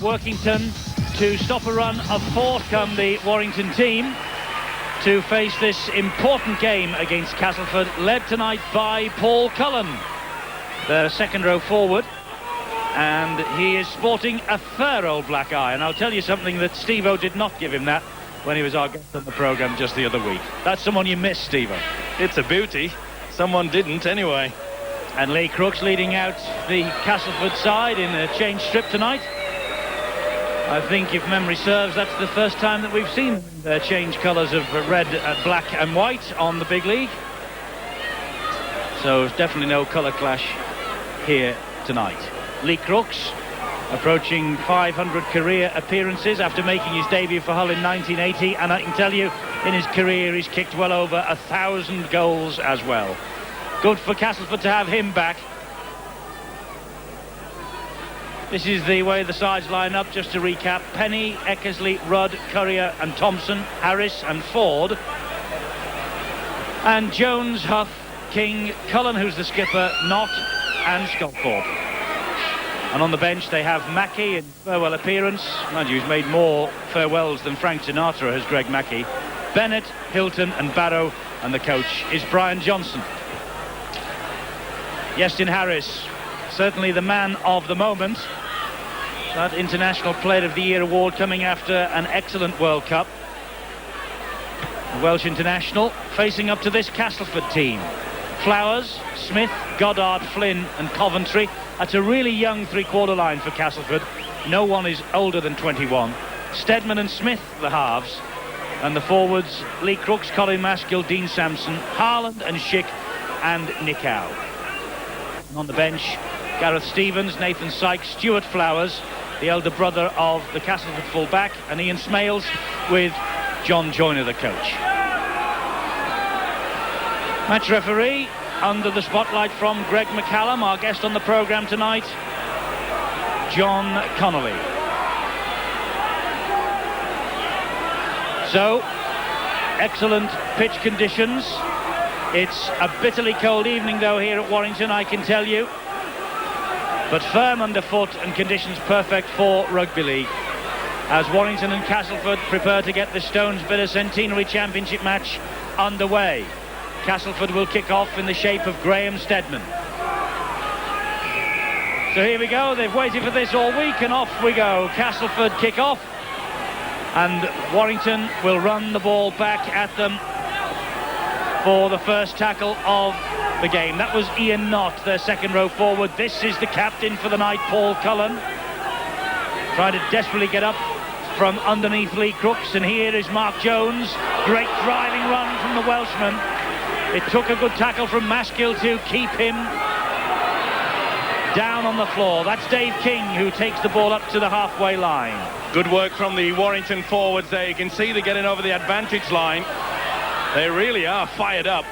Workington to stop a run of 4 come the Warrington team to face this important game against Castleford, led tonight by Paul Cullen, their second row forward, and he is sporting a fair old black eye, and I'll tell you something that Steve-O did not give him that when he was our guest on the programme just the other week. That's someone you miss, Steve-O. It's a beauty. Someone didn't anyway. And Lee Crooks leading out the Castleford side in a change strip tonight. I think, if memory serves, that's the first time that we've seen change colours of red, black and white on the big league. So there's definitely no colour clash here tonight. Lee Crooks approaching 500 career appearances after making his debut for Hull in 1980, and I can tell you, in his career he's kicked well over 1,000 goals as well. Good for Castleford to have him back. This is the way the sides line up, just to recap. Penny, Eckersley, Rudd, Currier and Thompson, Harris and Ford. And Jones, Huff, King, Cullen, who's the skipper, Knott and Sculthorpe. And on the bench they have Mackey in farewell appearance. Mind you, he's made more farewells than Frank Sinatra has Greg Mackey. Bennett, Hilton and Barrow, and the coach is Brian Johnson. Iestyn Harris, certainly the man of the moment. That International Player of the Year award coming after an excellent World Cup. The Welsh international facing up to this Castleford team. Flowers, Smith, Goddard, Flynn and Coventry. That's a really young three-quarter line for Castleford. No one is older than 21. Steadman and Smith, the halves. And the forwards, Lee Crooks, Colin Maskill, Dean Sampson, Harland and Schick and Nick Howe. On the bench, Gareth Stevens, Nathan Sykes, Stuart Flowers, the elder brother of the Castleford full-back, and Ian Smales with John Joyner, the coach. Match referee, under the spotlight from Greg McCallum, our guest on the programme tonight, John Connolly. So, excellent pitch conditions. It's a bitterly cold evening though here at Warrington, I can tell you. But firm underfoot and conditions perfect for rugby league, as Warrington and Castleford prepare to get the Stones Bitter Centenary Championship match underway. Castleford will kick off in the shape of Graham Steadman. So here we go, they've waited for this all week and off we go. Castleford kick off and Warrington will run the ball back at them for the first tackle of the game. That was Ian Knott, their second row forward. This is the captain for the night, Paul Cullen, trying to desperately get up from underneath Lee Crooks, and here is Mark Jones. Great driving run from the Welshman. It took a good tackle from Maskill to keep him down on the floor. That's Dave King who takes the ball up to the halfway line. Good work from the Warrington forwards there. You can see they're getting over the advantage line. They really are fired up.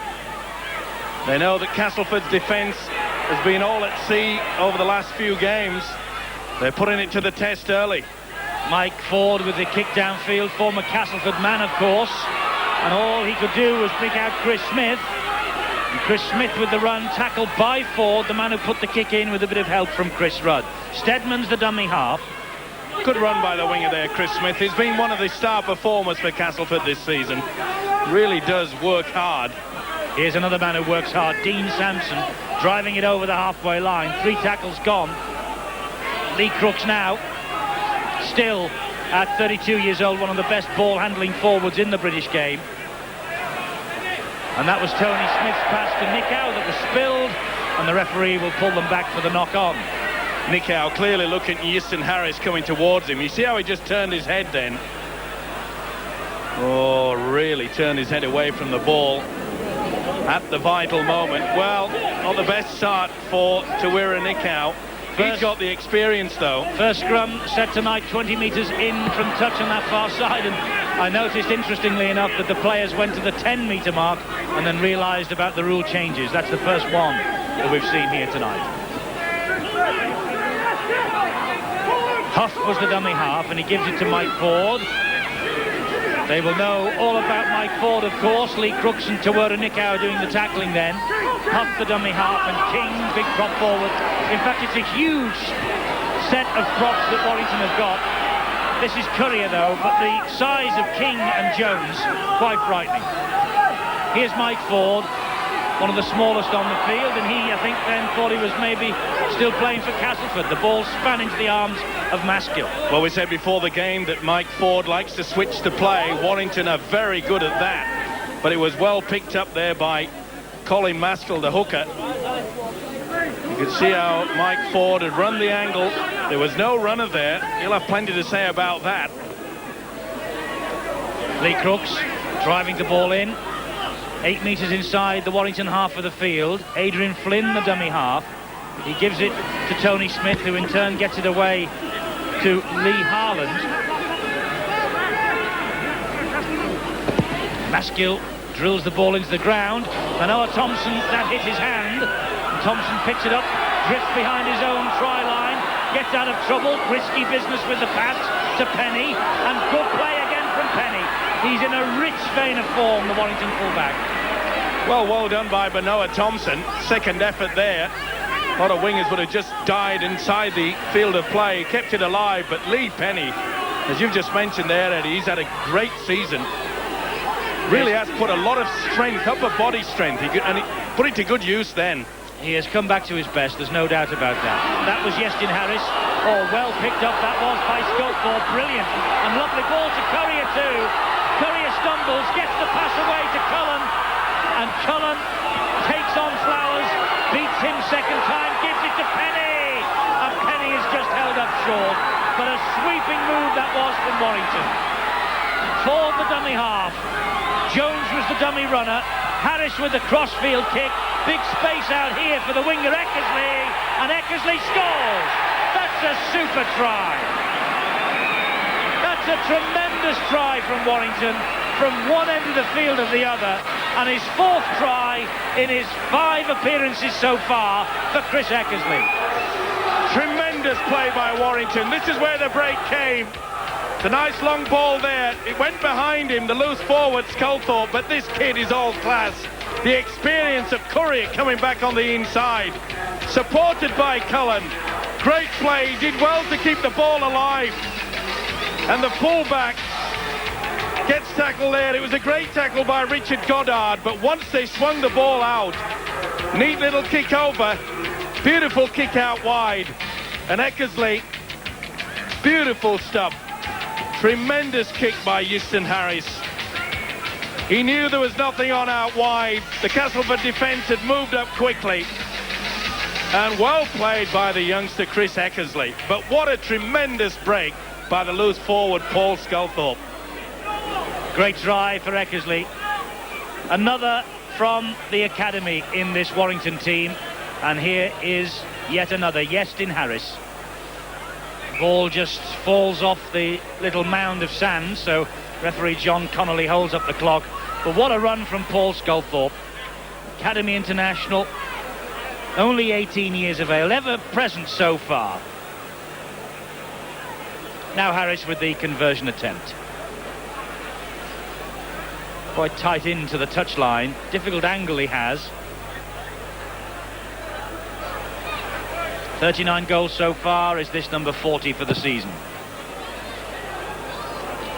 They know that Castleford's defence has been all at sea over the last few games. They're putting it to the test early. Mike Ford with the kick downfield, former Castleford man, of course. And all he could do was pick out Chris Smith. And Chris Smith with the run, tackled by Ford, the man who put the kick in with a bit of help from Chris Rudd. Steadman's the dummy half. Good run by the winger there, Chris Smith. He's been one of the star performers for Castleford this season. Really does work hard. Here's another man who works hard, Dean Sampson, driving it over the halfway line. 3 tackles gone. Lee Crooks now, still at 32 years old, one of the best ball-handling forwards in the British game. And that was Tony Smith's pass to Nick Howe that was spilled, and the referee will pull them back for the knock-on. Nick Howe clearly looking at Iestyn Harris coming towards him. You see how he just turned his head then? Oh, really turned his head away from the ball at the vital moment. Well, not the best start for Tawira Nick Howe. He's got the experience though. First scrum set tonight 20 metres in from touch on that far side, and I noticed, interestingly enough, that the players went to the 10-metre mark and then realised about the rule changes. That's the first one that we've seen here tonight. Huff was the dummy half, and he gives it to Mike Ford. They will know all about Mike Ford, of course. Lee Crooks and Tawira Nick Howe doing the tackling then. Huff the dummy half, and King, big prop forward. In fact, it's a huge set of props that Warrington have got. This is Courier, though, but the size of King and Jones, quite frightening. Here's Mike Ford, one of the smallest on the field, and he, I think, then thought he was maybe still playing for Castleford. The ball span into the arms of Maskill. Well, we said before the game that Mike Ford likes to switch to play. Warrington are very good at that, but it was well picked up there by Colin Maskill, the hooker. You could see how Mike Ford had run the angle. There was no runner there. He'll have plenty to say about that. Lee Crooks driving the ball in. 8 metres inside the Warrington half of the field. Adrian Flynn, the dummy half. He gives it to Tony Smith, who in turn gets it away to Lee Harland. Maskill drills the ball into the ground. Manoa Thompson, that hit his hand. And Thompson picks it up, drifts behind his own try line, gets out of trouble. Risky business with the pass to Penny, and good play again from Penny. He's in a rich vein of form, the Warrington fullback. Well done by Manoa Thompson. Second effort there. A lot of wingers would have just died inside the field of play, kept it alive, but Lee Penny, as you've just mentioned there, Eddie, he's had a great season. Really has put a lot of strength, upper body strength, and he put it to good use then. He has come back to his best, there's no doubt about that. That was Yestin Harris. Oh, well picked up that was by Scottthorpe. Brilliant. And lovely ball to Courier too. Courier stumbles, gets the pass away to Cullen. And Cullen takes on Flowers, beats him second time, gives it to Penny. And Penny is just held up short. But a sweeping move that was from Warrington. Ford the dummy half. Jones was the dummy runner. Harris with the crossfield kick. Big space out here for the winger Eckersley. And Eckersley scores. That's a super try. That's a tremendous try from Warrington, from one end of the field to the other, and his fourth try in his 5 appearances so far for Chris Eckersley. Tremendous play by Warrington. This is where the break came. The nice long ball there. It went behind him, the loose forward Sculthorpe, but this kid is all class. The experience of Courier coming back on the inside, supported by Cullen. Great play, he did well to keep the ball alive. And the fullback gets tackled there. It was a great tackle by Richard Goddard, but once they swung the ball out, neat little kick over, beautiful kick out wide. And Eckersley, beautiful stuff. Tremendous kick by Yestin Harris. He knew there was nothing on out wide. The Castleford defence had moved up quickly. And well played by the youngster Chris Eckersley. But what a tremendous break by the loose forward Paul Sculthorpe. Great try for Eckersley. Another from the academy in this Warrington team. And here is yet another, Yestin Harris. Ball just falls off the little mound of sand, so referee John Connolly holds up the clock. But what a run from Paul Sculthorpe. Academy international, only 18 years of age, ever present so far. Now Harris with the conversion attempt. Quite tight into the touchline. Difficult angle he has. 39 goals so far. Is this number 40 for the season?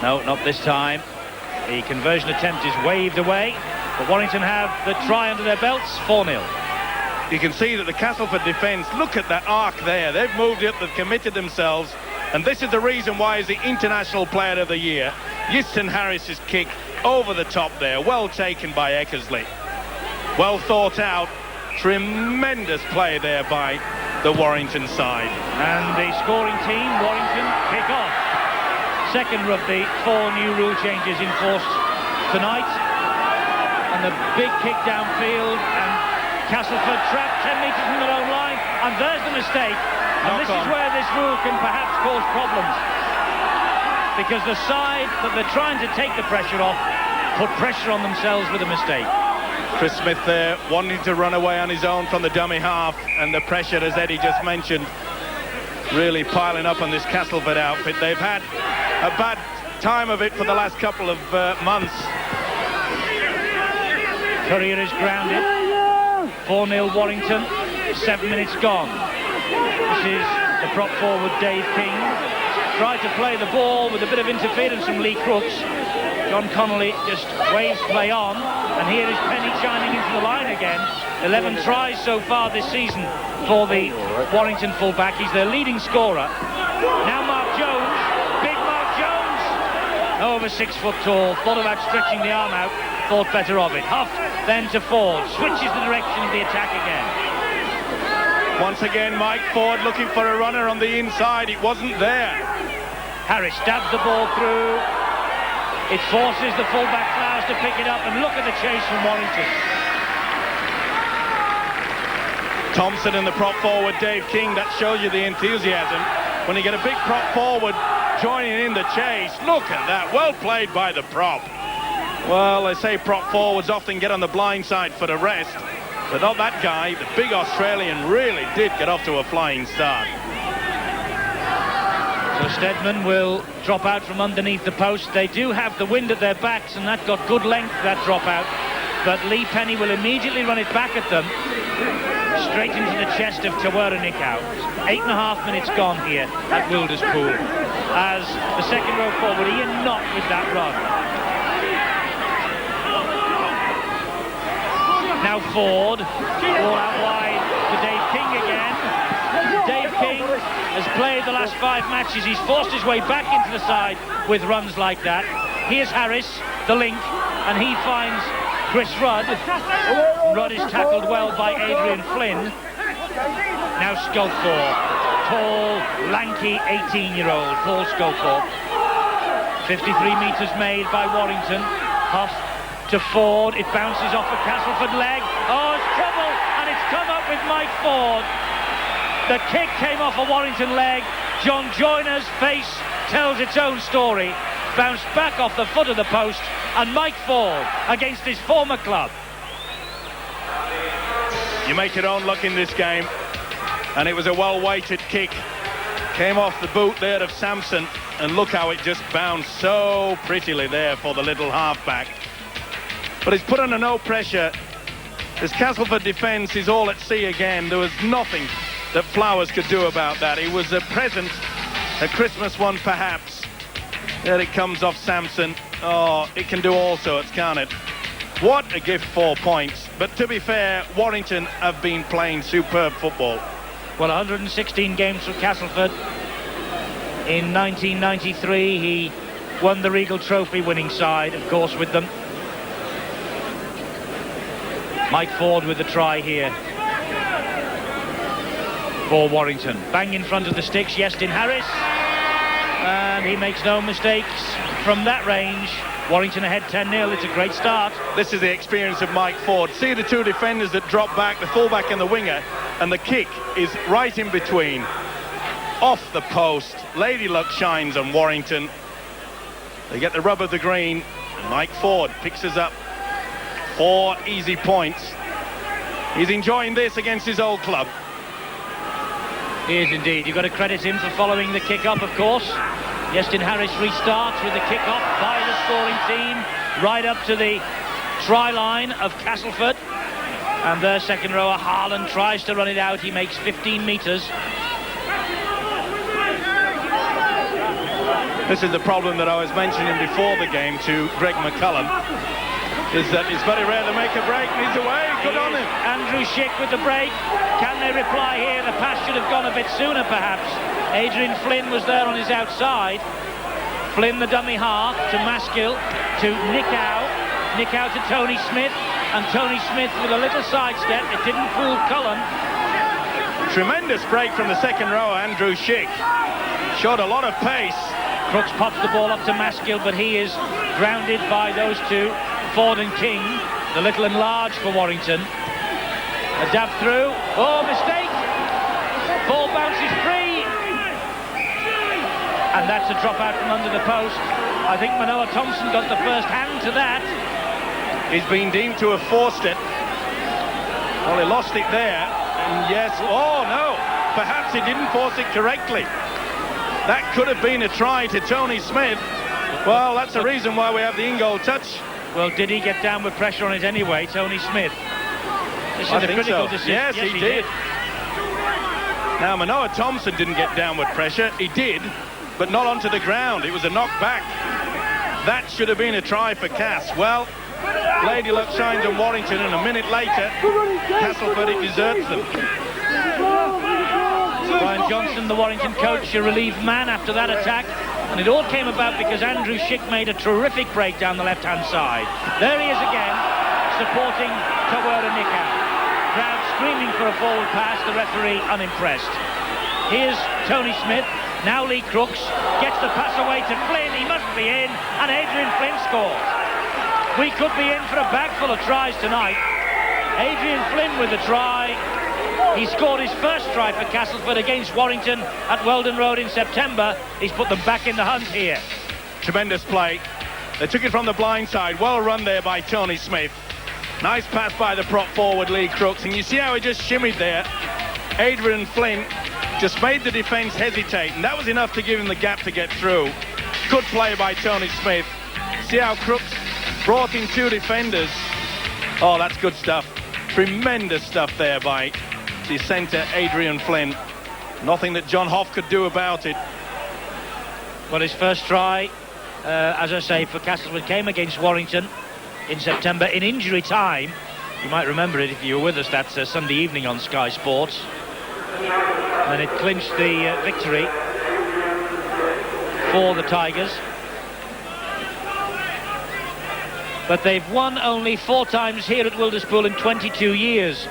No, not this time. The conversion attempt is waved away. But Warrington have the try under their belts, 4-0. You can see that the Castleford defence, look at that arc there. They've moved up, they've committed themselves. And this is the reason why he's the International Player of the Year. Yestin Harris's kick over the top there. Well taken by Eckersley. Well thought out. Tremendous play there by the Warrington side. And the scoring team, Warrington, kick off. Second of the 4 new rule changes enforced tonight. And the big kick downfield, and Castleford trapped 10 metres from their own line, and there's the mistake. And this is where this rule can perhaps cause problems, because the side that they're trying to take the pressure off put pressure on themselves with a mistake. Chris Smith there wanting to run away on his own from the dummy half, and the pressure, as Eddie just mentioned, really piling up on this Castleford outfit. They've had a bad time of it for the last couple of months. Courier is grounded. 4-0 Warrington, 7 minutes gone. This is the prop forward Dave King. Tried to play the ball with a bit of interference from Lee Crooks. John Connolly just waves play on, and here is Penny chiming into the line again. 11 tries so far this season for the Warrington fullback. He's their leading scorer. Now Mark Jones, big Mark Jones, over 6 foot tall, thought about stretching the arm out, thought better of it. Huff then to Ford, switches the direction of the attack again. Once again, Mike Ford looking for a runner on the inside. It wasn't there. Harris stabs the ball through. It forces the fullback Flowers to pick it up, and look at the chase from Warrington. Thompson and the prop forward Dave King, that shows you the enthusiasm. When you get a big prop forward joining in the chase, look at that, well played by the prop. Well, they say prop forwards often get on the blind side for the rest, but not that guy. The big Australian really did get off to a flying start. So Steadman will drop out from underneath the post. They do have the wind at their backs, and that got good length, that drop out. But Lee Penny will immediately run it back at them, straight into the chest of Tawera Nikau. 8.5 minutes gone here at Wilderspool, as the second row forward, Ian Knott with that run. Now Ford, ball out wide to Dave King again. Dave King has played the last 5 matches. He's forced his way back into the side with runs like that. Here's Harris, the link, and he finds Chris Rudd. Rudd is tackled well by Adrian Flynn. Now Sculthorpe, tall, lanky 18-year-old Paul Sculthorpe. 53 metres made by Warrington. Huff to Ford, it bounces off the Castleford leg. Oh, it's trouble, and it's come up with Mike Ford. The kick came off a Warrington leg. John Joyner's face tells its own story. Bounced back off the foot of the post, and Mike Ford against his former club. You make your own luck in this game, and it was a well-weighted kick. Came off the boot there of Sampson, and look how it just bounced so prettily there for the little halfback. But it's put under no pressure. This Castleford defence is all at sea again. There was nothing that Flowers could do about that. It was a present, a Christmas one perhaps. There it comes off Sampson. Oh, it can do all sorts, can't it? What a gift, 4 points. But to be fair, Warrington have been playing superb football. Well, 116 games for Castleford. In 1993, he won the Regal Trophy winning side, of course, with them. Mike Ford with the try here for Warrington. Bang in front of the sticks, Iestyn Harris. And he makes no mistakes from that range. Warrington ahead 10-0. It's a great start. This is the experience of Mike Ford. See the two defenders that drop back, the fullback and the winger, and the kick is right in between. Off the post. Lady luck shines on Warrington. They get the rub of the green. Mike Ford picks us up 4 easy points. He's enjoying this against his old club. He is indeed. You've got to credit him for following the kick-up, of course. Iestyn Harris restarts with the kick-off by the scoring team, right up to the try line of Castleford. And their second rower, Harlan, tries to run it out. He makes 15 metres. This is the problem that I was mentioning before the game to Greg McCullum, is that it's very rare to make a break, and he's away. Good on him. Andrew Schick with the break. Can they reply here? The pass should have gone a bit sooner, perhaps. Adrian Flynn was there on his outside. Flynn, the dummy half, to Maskill, to Nikau. Nikau to Tony Smith, and Tony Smith with a little sidestep. It didn't fool Cullen. Tremendous break from the second rower, Andrew Schick. Showed a lot of pace. Crooks pops the ball up to Maskill, but he is grounded by those two, Ford and King, the little and large for Warrington. A dab through. Oh, mistake! Ball bounces free. And that's a drop out from under the post. I think Manoa Thompson got the first hand to that. He's been deemed to have forced it. Well, he lost it there. And yes, oh no, perhaps he didn't force it correctly. That could have been a try to Tony Smith. Well, that's the reason why we have the in-goal touch. Well, did he get down with pressure on it anyway, Tony Smith? This is a critical decision. Yes, he did. Now, Manoa Thompson didn't get downward pressure. He did, but not onto the ground. It was a knockback. That should have been a try for Cass. Well, Lady Luck shines on Warrington, and a minute later, Castleford, it deserts them. Brian Johnson, the Warrington coach, a relieved man after that attack. And it all came about because Andrew Schick made a terrific break down the left-hand side. There he is again, supporting Tawera Nikau. Crowd screaming for a forward pass, the referee unimpressed. Here's Tony Smith, now Lee Crooks, gets the pass away to Flynn, he must be in, and Adrian Flynn scores. We could be in for a bag full of tries tonight. Adrian Flynn with the try. He scored his first try for Castleford against Warrington at Weldon Road in September. He's put them back in the hunt here. Tremendous play. They took it from the blind side. Well run there by Tony Smith. Nice pass by the prop forward Lee Crooks. And you see how he just shimmied there. Adrian Flynn just made the defence hesitate. And that was enough to give him the gap to get through. Good play by Tony Smith. See how Crooks brought in two defenders. Oh, that's good stuff. Tremendous stuff there by the centre, Adrian Flynn. Nothing that John Hoff could do about it. Well, his first try, as I say, for Castleford came against Warrington in September in injury time. You might remember it if you were with us that Sunday evening on Sky Sports. And it clinched the victory for the Tigers. But they've won only 4 times here at Wilderspool in 22 years.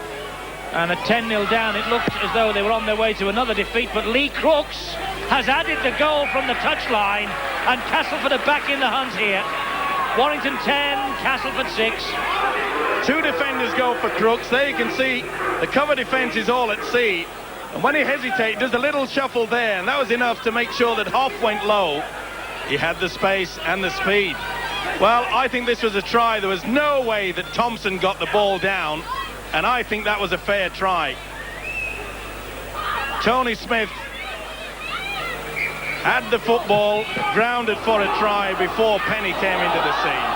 And at 10-0 down, it looked as though they were on their way to another defeat. But Lee Crooks has added the goal from the touchline, and Castleford are back in the hunt here. Warrington 10, Castleford 6. Two defenders go for Crooks. There you can see the cover defence is all at sea. And when he hesitated, does a little shuffle there, and that was enough to make sure that Hoff went low. He had the space and the speed. Well, I think this was a try. There was no way that Thompson got the ball down, and I think that was a fair try. Tony Smith had the football, grounded for a try before Penny came into the scene.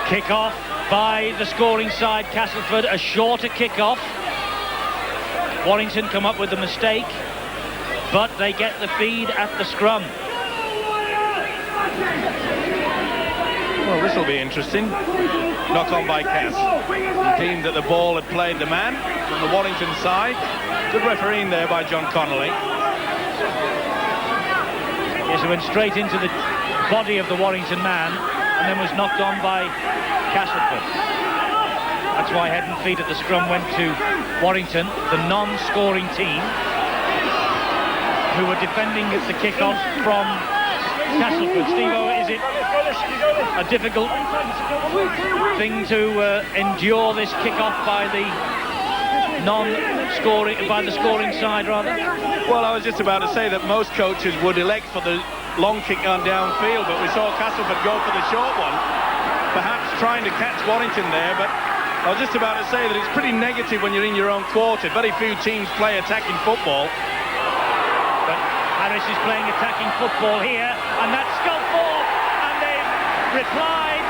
Kick-off by the scoring side, Castleford, a shorter kick-off. Warrington come up with the mistake, but they get the feed at the scrum. Well, this will be interesting. Knock on by Cass. He deemed that the ball had played the man from the Warrington side. Good refereeing there by John Connolly. Yes, it went straight into the body of the Warrington man and then was knocked on by Castleford. That's why head and feet at the scrum went to Warrington, the non-scoring team, who were defending the kick-off from Castleford. Steve-O, is it a difficult thing to endure this kick-off by the scoring side, rather? Well, I was just about to say that most coaches would elect for the long kick on downfield, but we saw Castleford go for the short one, perhaps trying to catch Warrington there, but I was just about to say that it's pretty negative when you're in your own quarter. Very few teams play attacking football. Harris is playing attacking football here, and that's sculled forward, and they've replied.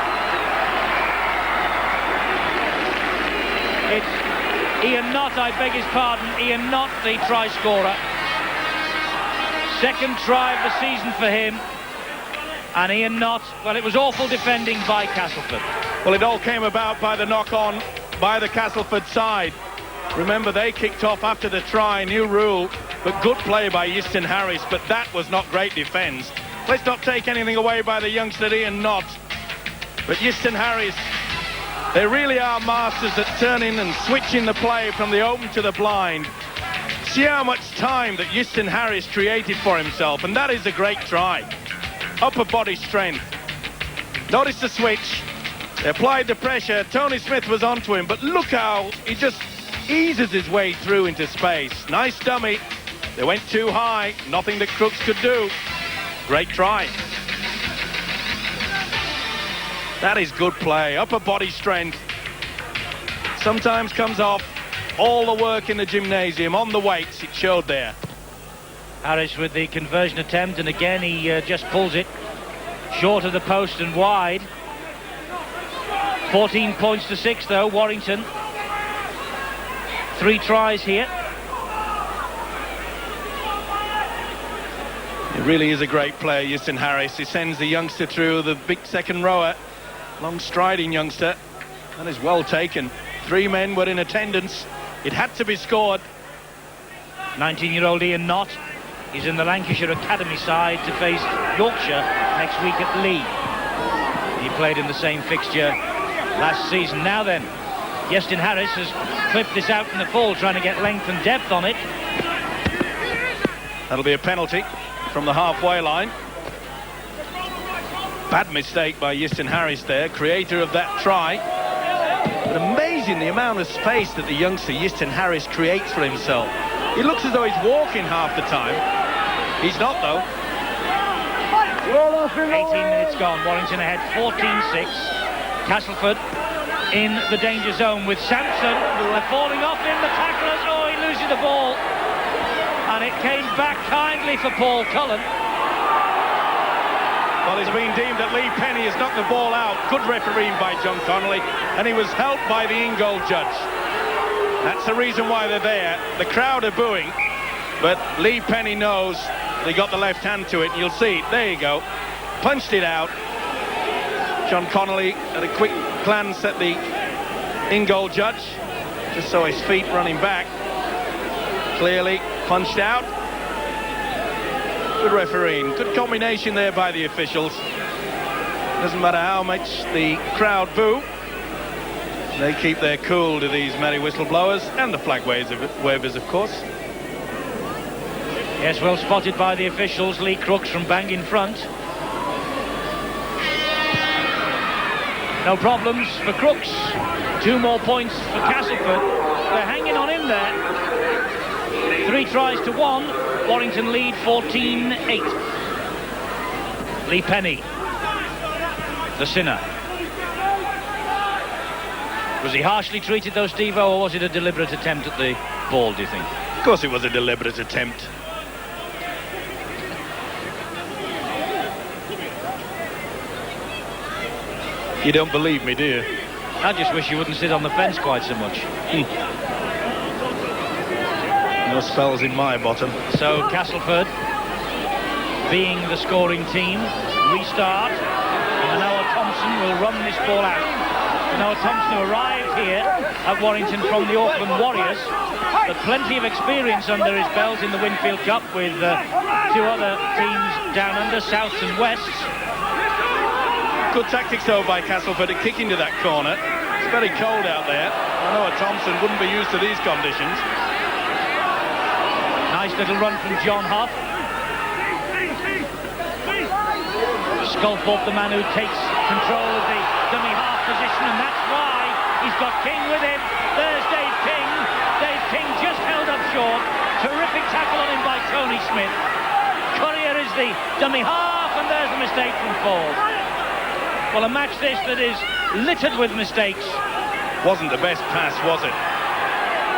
It's Ian Knott, I beg his pardon, Ian Knott, the try scorer. Second try of the season for him, and Ian Knott, well, it was awful defending by Castleford. Well, it all came about by the knock-on by the Castleford side. Remember, they kicked off after the try, new rule, but good play by Easton Harris, but that was not great defence. Let's not take anything away by the youngster Ian Knott, but Easton Harris, they really are masters at turning and switching the play from the open to the blind. See how much time that Easton Harris created for himself, and that is a great try. Upper body strength. Notice the switch. They applied the pressure. Tony Smith was onto him, but look how he just eases his way through into space. Nice dummy. They went too high. Nothing that Crooks could do. Great try. That is good play. Upper body strength. Sometimes comes off. All the work in the gymnasium on the weights, it showed there. Harris with the conversion attempt, and again he just pulls it short of the post and wide. 14 points to 6 though, Warrington. 3 tries here. really is a great player, Houston Harris. He sends the youngster through, the big second rower. Long striding youngster. That is well taken. 3 men were in attendance. It had to be scored. 19-year-old Ian Knott is in the Lancashire Academy side to face Yorkshire next week at Lee. He played in the same fixture last season. Now then, Houston Harris has clipped this out in the full, trying to get length and depth on it. That'll be a penalty from the halfway line. Bad mistake by Houston Harris there, creator of that try. But amazing the amount of space that the youngster Houston Harris creates for himself. He looks as though he's walking half the time. He's not, though. 18 minutes gone. Warrington ahead 14-6. Castleford in the danger zone with Sampson. They're falling off in the tacklers. Oh, he loses the ball. And it came back kindly for Paul Cullen. Well, it's been deemed that Lee Penny has knocked the ball out. Good refereeing by John Connolly, and he was helped by the in-goal judge. That's the reason why they're there. The crowd are booing, but Lee Penny knows they got the left hand to it, and you'll see it. There you go. Punched it out. John Connolly at a quick glance at the in-goal judge, just saw his feet running back. Clearly punched out. Good refereeing, good combination there by the officials. Doesn't matter how much the crowd boo, they keep their cool to these merry whistleblowers and the flag wavers, of course. Yes, well spotted by the officials. Lee Crooks from bang in front. No problems for Crooks. 2 more points for Castleford. They're hanging on in there. 3 tries to 1. Warrington lead 14-8. Lee Penny, the sinner. Was he harshly treated though, Steve-O, or was it a deliberate attempt at the ball, do you think? Of course it was a deliberate attempt. You don't believe me, do you? I just wish you wouldn't sit on the fence quite so much. No spells in my bottom. So Castleford, being the scoring team, restart. And Noah Thompson will run this ball out. Noah Thompson, who arrived here at Warrington from the Auckland Warriors, but plenty of experience under his belt in the Winfield Cup with 2 other teams down under, Souths and Wests. Good tactics though by Castleford at kicking to that corner. It's very cold out there. Noah Thompson wouldn't be used to these conditions. Nice little run from John Huff. Sculthorpe, the man who takes control of the dummy half position, and that's why he's got King with him. There's Dave King. Dave King just held up short. Terrific tackle on him by Tony Smith. Courier is the dummy half, and there's the mistake from Ford. Well, a match this that is littered with mistakes. Wasn't the best pass, was it?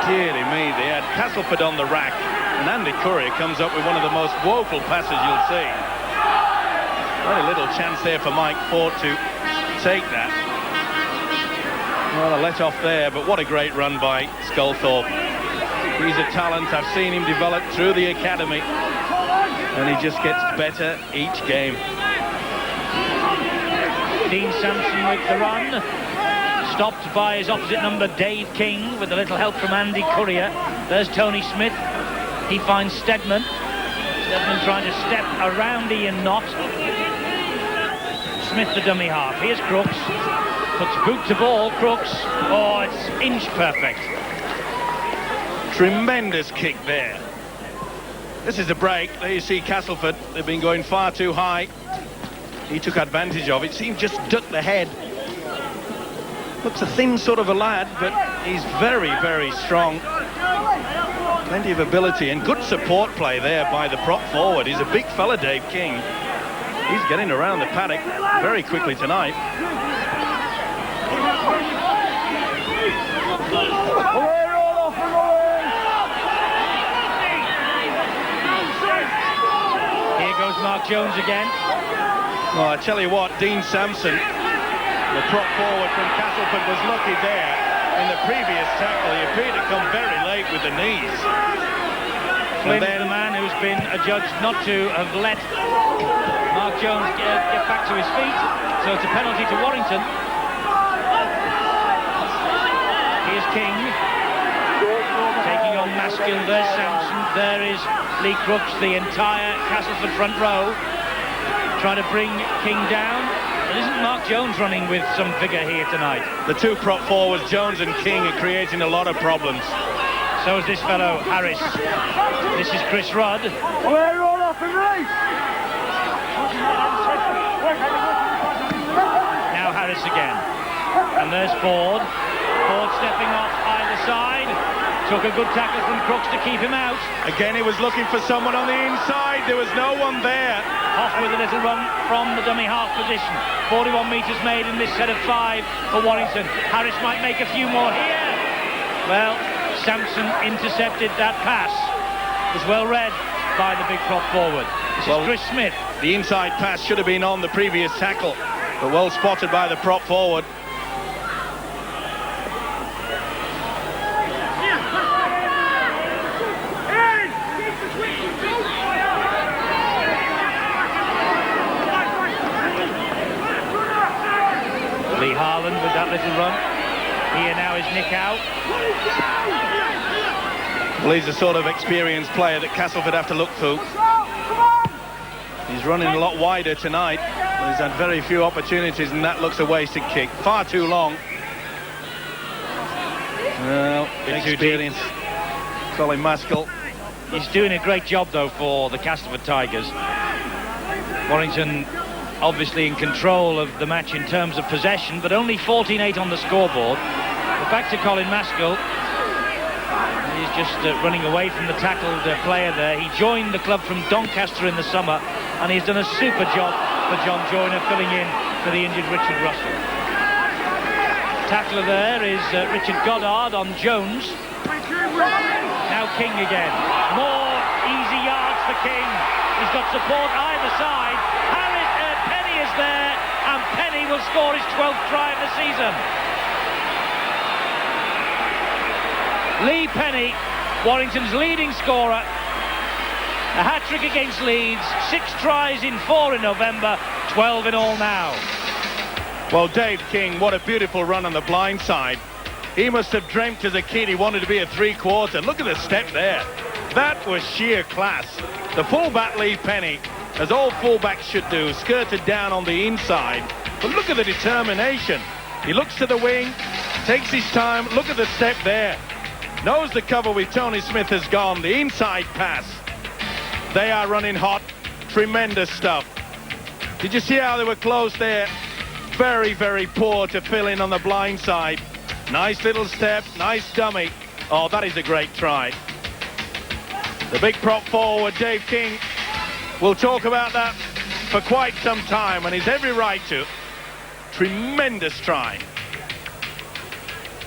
Dearly me, they had Castleford on the rack, and Andy Courier comes up with one of the most woeful passes you'll see. Very little chance there for Mike Ford to take that. Well, a let off there, but what a great run by Sculthorpe. He's a talent. I've seen him develop through the academy, and he just gets better each game. Dean Sampson with the run. Stopped by his opposite number, Dave King, with a little help from Andy Courier. There's Tony Smith. He finds Stedman. Stedman trying to step around Ian Knott. Smith the dummy half. Here's Crooks. Puts boot to ball. Crooks. Oh, it's inch perfect. Tremendous kick there. This is a break. There you see Castleford. They've been going far too high. He took advantage of it. Seemed just ducked the head. Looks a thin sort of a lad, but he's very, very strong. Plenty of ability and good support play there by the prop forward. He's a big fella, Dave King. He's getting around the paddock very quickly tonight. Here goes Mark Jones again. Well, I tell you what, Dean Sampson, the prop forward from Castleford, was lucky there. In the previous tackle, he appeared to come very late with the knees. Flynn, the man who's been adjudged not to have let Mark Jones get back to his feet, so it's a penalty to Warrington. Here's King taking on Maskell. There's Sampson, there is Lee Crooks, the entire Castleford front row trying to bring King down. And isn't Mark Jones running with some vigour here tonight? The two prop forwards, Jones and King, are creating a lot of problems. So is this fellow, Harris. This is Chris Rudd. We're all off and race. Now Harris again. And there's Ford. Ford stepping off either side. Took a good tackle from Crooks to keep him out. Again, he was looking for someone on the inside. There was no one there. Off with a little run from the dummy half position. 41 metres made in this set of 5 for Warrington. Harris might make a few more here. Well, Sampson intercepted that pass. It was well read by the big prop forward. This is Chris Smith. The inside pass should have been on the previous tackle, but well spotted by the prop forward. Lee Harland with that little run. Here now is Nick out. Well, he's the sort of experienced player that Castleford have to look through. He's running a lot wider tonight. He's had very few opportunities, and that looks a wasted kick. Far too long. Well, experience. Colin Maskell. He's doing a great job, though, for the Castleford Tigers. Warrington obviously in control of the match in terms of possession, but only 14-8 on the scoreboard. But back to Colin Maskell. He's just running away from the tackled player there. He joined the club from Doncaster in the summer, and he's done a super job for John Joyner, filling in for the injured Richard Russell. Tackler there is Richard Goddard on Jones. Now King again. More easy yards for King. He's got support either side. Penny is there, and Penny will score his 12th try of the season. Lee Penny, Warrington's leading scorer. A hat-trick against Leeds, 6 tries in 4 in November, 12 in all now. Well, Dave King, what a beautiful run on the blind side. He must have dreamt as a kid he wanted to be a three-quarter. Look at the step there. That was sheer class. The fullback Lee Penny, as all fullbacks should do, skirted down on the inside. But look at the determination. He looks to the wing, takes his time. Look at the step there. Knows the cover with Tony Smith has gone. The inside pass. They are running hot. Tremendous stuff. Did you see how they were close there? Very, very poor to fill in on the blind side. Nice little step, nice dummy. Oh, that is a great try. The big prop forward, Dave King, we'll talk about that for quite some time, and he's every right to. Tremendous try.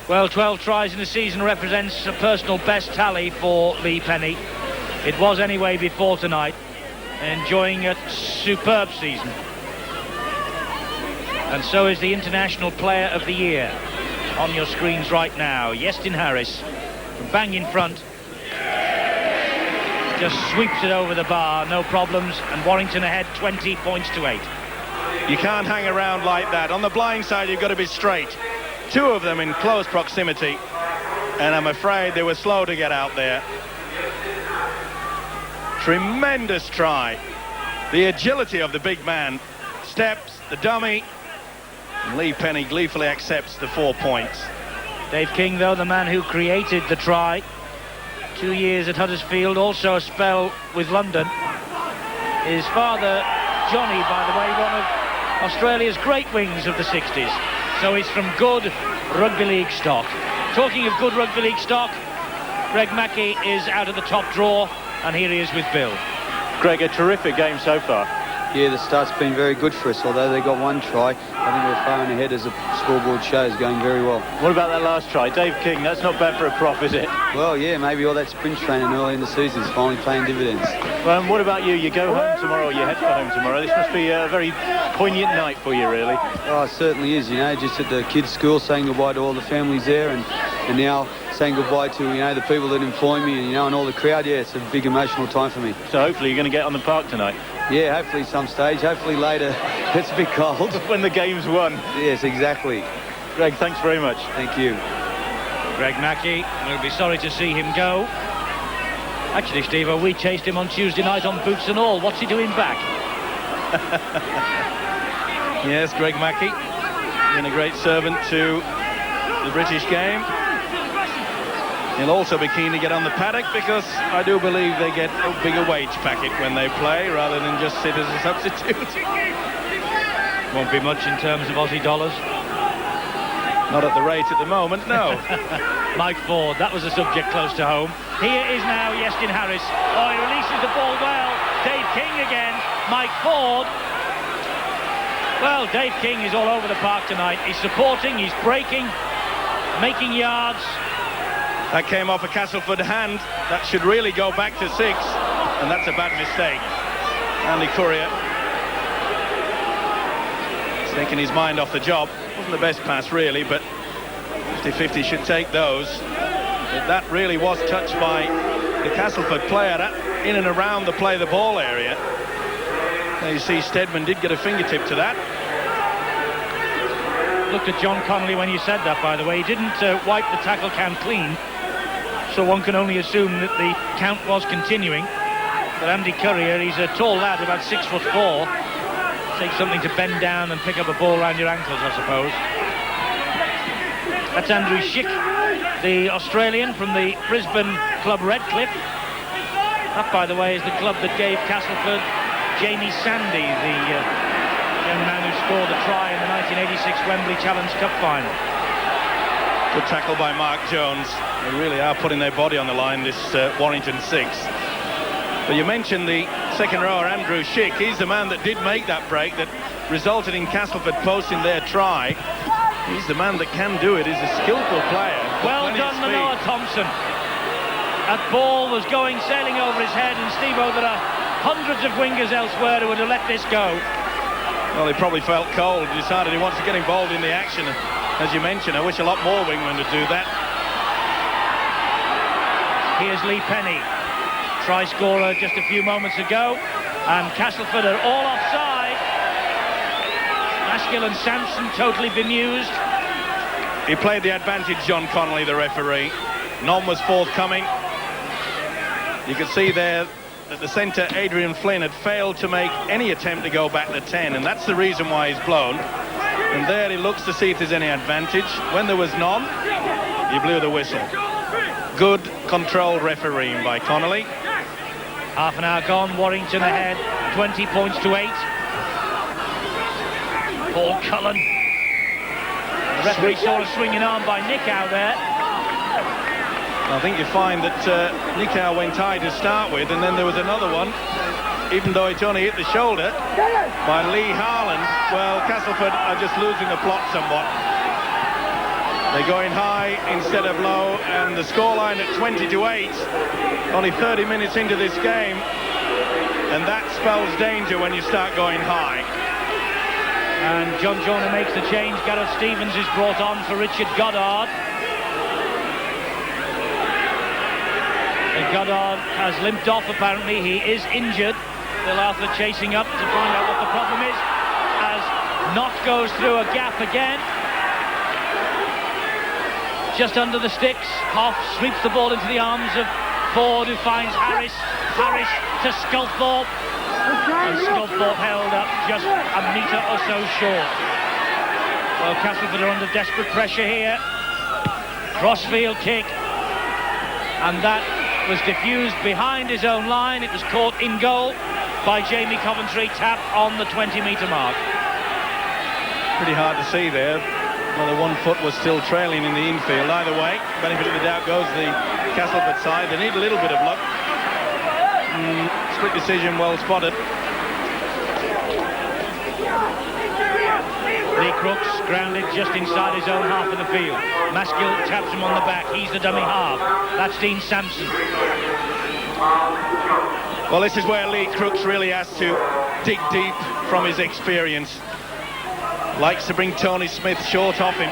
Well, 12 tries in the season represents a personal best tally for Lee Penny. It was anyway before tonight. Enjoying a superb season. And so is the International Player of the Year on your screens right now. Yestin Harris, from bang in front. Just sweeps it over the bar, no problems, and Warrington ahead 20 points to 8. You can't hang around like that. On the blind side, you've got to be straight. 2 of them in close proximity, and I'm afraid they were slow to get out there. Tremendous try. The agility of the big man. Steps, the dummy, and Lee Penny gleefully accepts the 4 points. Dave King, though, the man who created the try. 2 years at Huddersfield, also a spell with London. His father, Johnny, by the way, one of Australia's great wings of the 60s. So he's from good rugby league stock. Talking of good rugby league stock, Greg Mackey is out of the top draw, and here he is with Bill. Greg, a terrific game so far. Yeah, the start's been very good for us. Although they got 1 try, I think we're far ahead, as the scoreboard shows, going very well. What about that last try? Dave King, that's not bad for a prop, is it? Well, yeah, maybe all that sprint training early in the season is finally paying dividends. Well, what about you? You go home tomorrow, you head for home tomorrow. This must be a very poignant night for you, really. Oh, it certainly is, you know, just at the kids' school saying goodbye to all the families there, and and now saying goodbye to, you know, the people that employ me, and, you know, and all the crowd. Yeah, it's a big emotional time for me. So hopefully you're going to get on the park tonight. Yeah, hopefully some stage, hopefully later. It's a bit cold. When the game's won. Yes, exactly. Greg, thanks very much. Thank you. Greg Mackey will be sorry to see him go. Actually, Steve, we chased him on Tuesday night on boots and all. What's he doing back? Yes, Greg Mackey, been a great servant to the British game. He'll also be keen to get on the paddock, because I do believe they get a bigger wage packet when they play rather than just sit as a substitute. Won't be much in terms of Aussie dollars. Not at the rate at the moment, no. Mike Ford, that was a subject close to home. Here is now Iestyn Harris. Oh, he releases the ball well. Dave King again. Mike Ford. Well, Dave King is all over the park tonight. He's supporting, he's breaking, making yards. That came off a Castleford hand. That should really go back to 6, and that's a bad mistake. Andy Courier taking his mind off the job. Wasn't the best pass really, but 50-50 should take those. But that really was touched by the Castleford player in and around the play the ball area. Now you see Steadman did get a fingertip to that. Looked at John Connolly when you said that, by the way. He didn't wipe the tackle count clean, so one can only assume that the count was continuing. But Andy Courier, he's a tall lad, about 6'4". Takes something to bend down and pick up a ball around your ankles, I suppose. That's Andrew Schick, the Australian from the Brisbane club Redcliffe. That, by the way, is the club that gave Castleford Jamie Sandy, the young man who scored the try in the 1986 Wembley Challenge Cup final. Good tackle by Mark Jones. They really are putting their body on the line, this Warrington 6. But you mentioned the second rower, Andrew Schick. He's the man that did make that break that resulted in Castleford posting their try. He's the man that can do it. He's a skillful player. Well done, Manoa Thompson. That ball was going sailing over his head, and Steve-O, there are hundreds of wingers elsewhere who would have let this go. Well, he probably felt cold. He decided he wants to get involved in the action. As you mentioned, I wish a lot more wingmen would do that. Here's Lee Penny, try scorer just a few moments ago, and Castleford are all offside. Maskill and Sampson totally bemused. He played the advantage, John Connolly, the referee. None was forthcoming. You could see there that the centre, Adrian Flynn, had failed to make any attempt to go back to 10, and that's the reason why he's blown. And there he looks to see if there's any advantage. When there was none, he blew the whistle. Good controlled refereeing by Connolly. Half an hour gone, Warrington ahead, 20 points to 8. Paul Cullen. The referee saw a swinging arm by Nicow there. I think you find that Nicow went high to start with, and then there was another one, even though it only hit the shoulder, by Lee Harland. Well, Castleford are just losing the plot somewhat. They're going high instead of low, and the scoreline at 20 to 8. Only 30 minutes into this game, and that spells danger when you start going high. And John Joyner makes the change. Gareth Stevens is brought on for Richard Goddard. And Goddard has limped off, apparently. He is injured. Bill Arthur chasing up to find out what the problem is, as Knott goes through a gap again. Just under the sticks, Hoff sweeps the ball into the arms of Ford, who finds Harris. Harris to Sculthorpe. And Sculthorpe held up just a metre or so short. Well, Castleford are under desperate pressure here. Crossfield kick. And that was diffused behind his own line. It was caught in goal by Jamie Coventry. Tap on the 20-metre mark. Pretty hard to see there. Well, the 1 foot was still trailing in the infield. Either way, benefit of the doubt goes the Castleford side. They need a little bit of luck. Split decision, well spotted. Lee Crooks grounded just inside his own half of the field. Maskill taps him on the back. He's the dummy half. That's Dean Sampson. Well, this is where Lee Crooks really has to dig deep from his experience. Likes to bring Tony Smith short off him.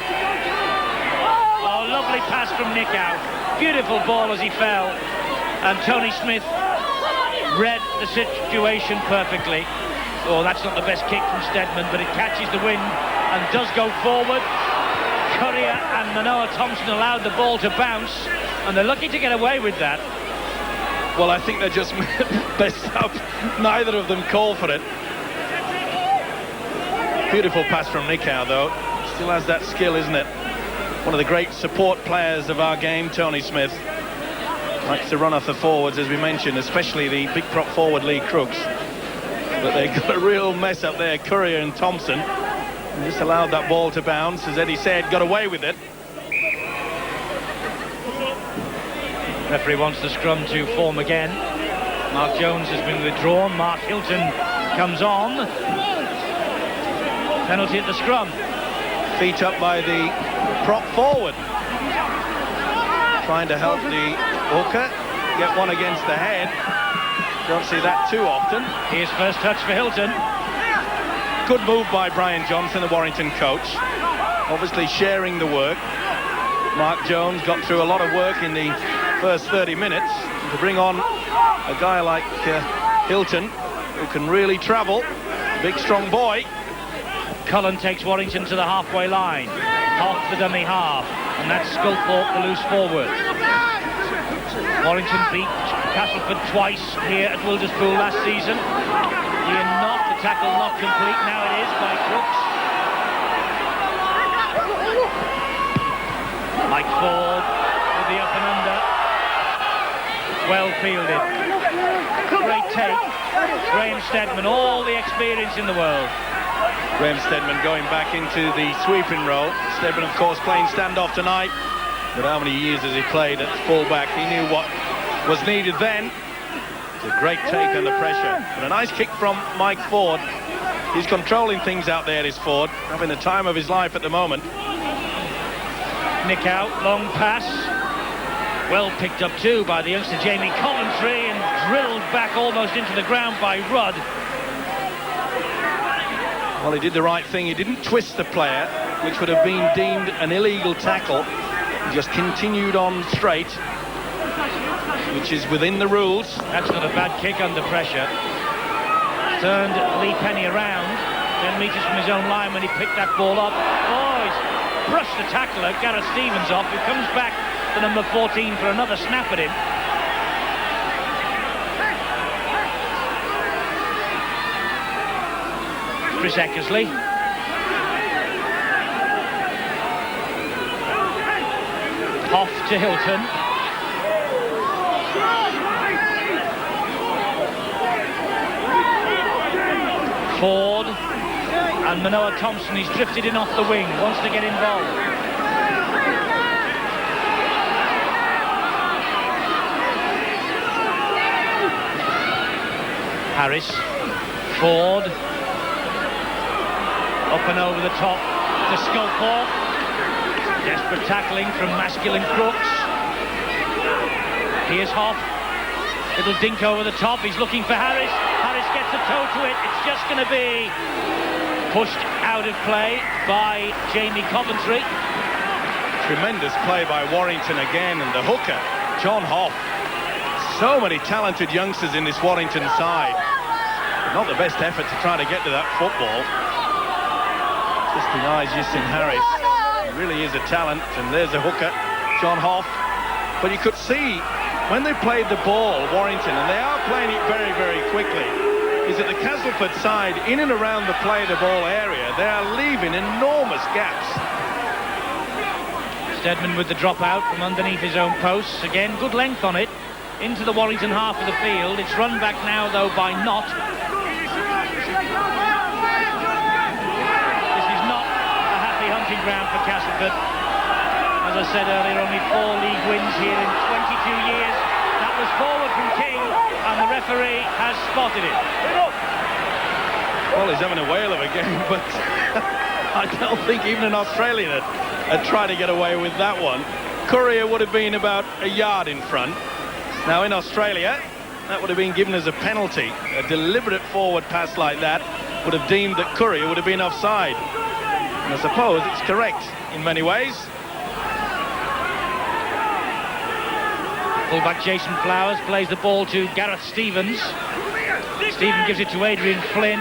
Oh, Lovely pass from Nickow. Beautiful ball as he fell. And Tony Smith read the situation perfectly. Oh, that's not the best kick from Steadman, but it catches the wind and does go forward. Courier and Manoa Thompson allowed the ball to bounce, and they're lucky to get away with that. Well, I think they're just messed up. Neither of them call for it. Beautiful pass from Nickow, though. Still has that skill, isn't it? One of the great support players of our game, Tony Smith. Likes to run off the forwards, as we mentioned, especially the big prop forward Lee Crooks. But they've got a real mess up there, Courier and Thompson. And just allowed that ball to bounce, as Eddie said, got away with it. Referee wants the scrum to form again. Mark Jones has been withdrawn. Mark Hilton comes on. Penalty at the scrum. Feet up by the prop forward. Trying to help the hooker get one against the head. Don't see that too often. Here's first touch for Hilton. Good move by Brian Johnson, the Warrington coach. Obviously sharing the work. Mark Jones got through a lot of work in the first 30 minutes. To bring on a guy like Hilton, who can really travel. Big, strong boy. Cullen takes Warrington to the halfway line. Off the dummy half. And that's Sculthorpe, the loose forward. Warrington beat Castleford twice here at Wilderspool last season. Ian Knott, the tackle not complete. Now it is by Crooks. Mike Ford with the up and under. Well fielded. Great take. Graham Steadman, all the experience in the world. Graham Steadman going back into the sweeping role. Steadman, of course, playing standoff tonight. But how many years has he played at fullback? He knew what was needed then. It's a great take under pressure. And a nice kick from Mike Ford. He's controlling things out there, is Ford. Having the time of his life at the moment. Nickow, long pass. Well picked up too by the youngster Jamie Coventry and drilled back almost into the ground by Rudd. Well, he did the right thing. He didn't twist the player, which would have been deemed an illegal tackle. He just continued on straight, which is within the rules. That's not a bad kick under pressure. Turned Lee Penny around 10 metres from his own line when he picked that ball up. Oh, he's brushed the tackler, Gareth Stevens, off, who comes back to number 14 for another snap at him. Chris Eckersley. Off to Hilton. Ford and Manoa Thompson. He's drifted in off the wing, wants to get involved. Harris, Ford, up and over the top to Sculthorpe. Desperate tackling from masculine Crooks. Here's Hoff. Little dink over the top. He's looking for Harris. Harris gets a toe to it. It's just going to be pushed out of play by Jamie Coventry. Tremendous play by Warrington again, and the hooker, John Hoff. So many talented youngsters in this Warrington side. Not the best effort to try to get to that football. Just denies Justin Harris. He really is a talent, and there's a hooker, John Hoff. But you could see when they played the ball, Warrington, and they are playing it very, very quickly, is that the Castleford side, in and around the play the ball area, they are leaving enormous gaps. Steadman with the drop out from underneath his own posts. Again, good length on it. Into the Warrington half of the field. It's run back now, though, by Knott. This is not a happy hunting ground for Castleford. As I said earlier, only 4 league wins here in 22 years. That was forward from King, and the referee has spotted it. Well, he's having a whale of a game, but I don't think even an Australian had tried to get away with that one. Courier would have been about a yard in front. Now, in Australia, that would have been given as a penalty. A deliberate forward pass like that would have deemed that Courier would have been offside. And I suppose it's correct in many ways. Fullback Jason Flowers plays the ball to Gareth Stevens. Stephen gives it to Adrian Flynn.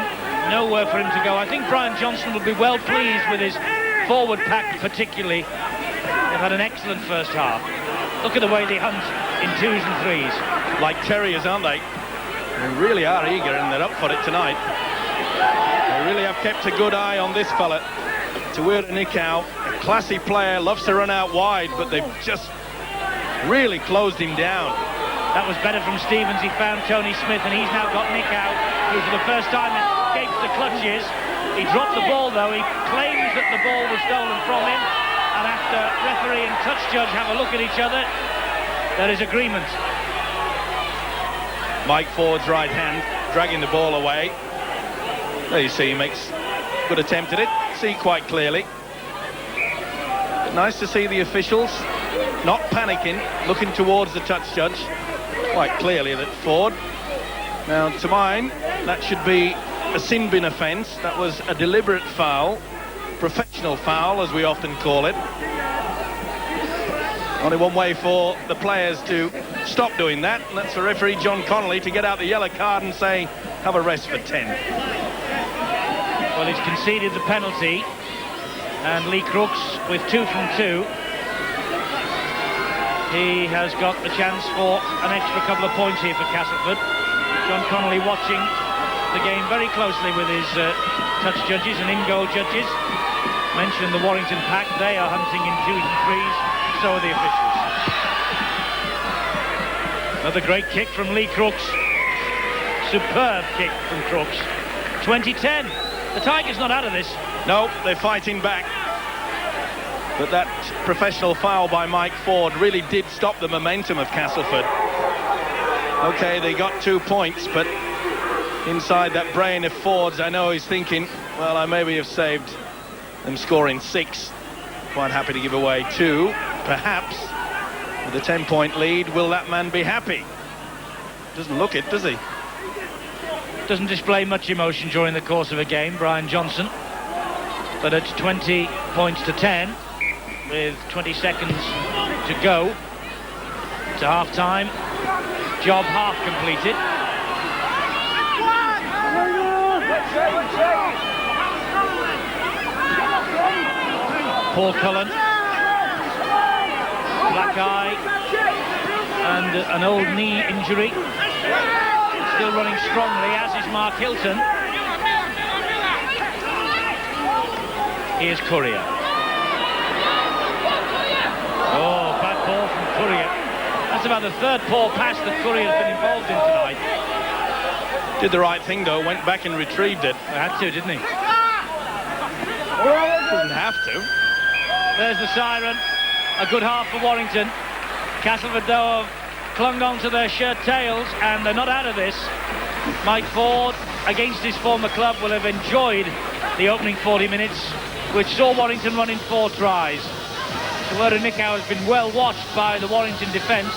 Nowhere for him to go. I think Brian Johnson will be well pleased with his forward pack particularly. They've had an excellent first half. Look at the way they hunt in 2s and 3s. Like terriers, aren't they? They really are eager and they're up for it tonight. They really have kept a good eye on this fella. Tawira Nikau, a classy player, loves to run out wide, but they've just really closed him down. That was better from Stevens. He found Tony Smith, and he's now got Nikau, who for the first time escapes the clutches. He dropped the ball, though. He claims that the ball was stolen from him, and after referee and touch judge have a look at each other, there is agreement. Mike Ford's right hand dragging the ball away. There you see, he makes a good attempt at it. See quite clearly. But nice to see the officials not panicking, looking towards the touch judge. Quite clearly that Ford. Now, to mine, that should be a sin bin offence. That was a deliberate foul, professional foul, as we often call it. Only one way for the players to stop doing that, and that's for referee John Connolly to get out the yellow card and say, have a rest for 10. Well, he's conceded the penalty, and Lee Crooks with 2 from 2. He has got the chance for an extra couple of points here for Castleford. John Connolly watching the game very closely with his touch judges and in-goal judges. Mentioned the Warrington pack, they are hunting in 2s and 3s, so are the officials. Another great kick from Lee Crooks. Superb kick from Crooks. 20-10. The Tigers not out of this. No, they're fighting back. But that professional foul by Mike Ford really did stop the momentum of Castleford. Okay, they got 2 points, but inside that brain of Ford's, I know he's thinking, well, I maybe have saved them scoring 6. Quite happy to give away 2, perhaps. With a 10-point lead, will that man be happy? Doesn't look it, does he? Doesn't display much emotion during the course of a game, Brian Johnson. But it's 20 points to 10. With 20 seconds to go to half-time. Job half completed. Paul Cullen, black eye, and an old knee injury. Still running strongly, as is Mark Hilton. Here's Courier. Oh, bad ball from Courier. That's about the third poor pass that Courier has been involved in tonight. Did the right thing, though. Went back and retrieved it. He had to, didn't he? Doesn't have to. There's the siren. A good half for Warrington. Castleford, though, have clung on to their shirt tails, and they're not out of this. Mike Ford, against his former club, will have enjoyed the opening 40 minutes, which saw Warrington run in 4 tries. Tawira Nikau has been well watched by the Warrington defence.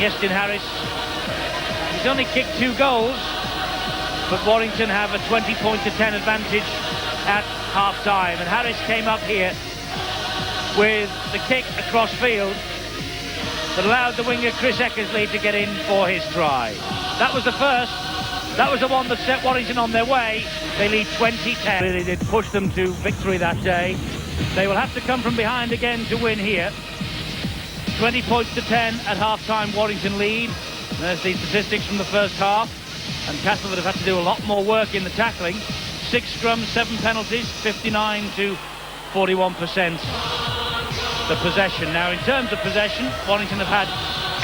Yestin Harris, he's only kicked 2 goals, but Warrington have a 20-point-to-10 advantage at half-time. And Harris came up here with the kick across field that allowed the winger Chris Eckersley to get in for his try. That was the first. That was the one that set Warrington on their way. They lead 20-10. Really did push them to victory that day. They will have to come from behind again to win here. 20 points to 10 at half-time, Warrington lead. There's the statistics from the first half. And Castleford have had to do a lot more work in the tackling. 6 scrums, 7 penalties, 59 to 41%. The possession. Now, in terms of possession, Warrington have had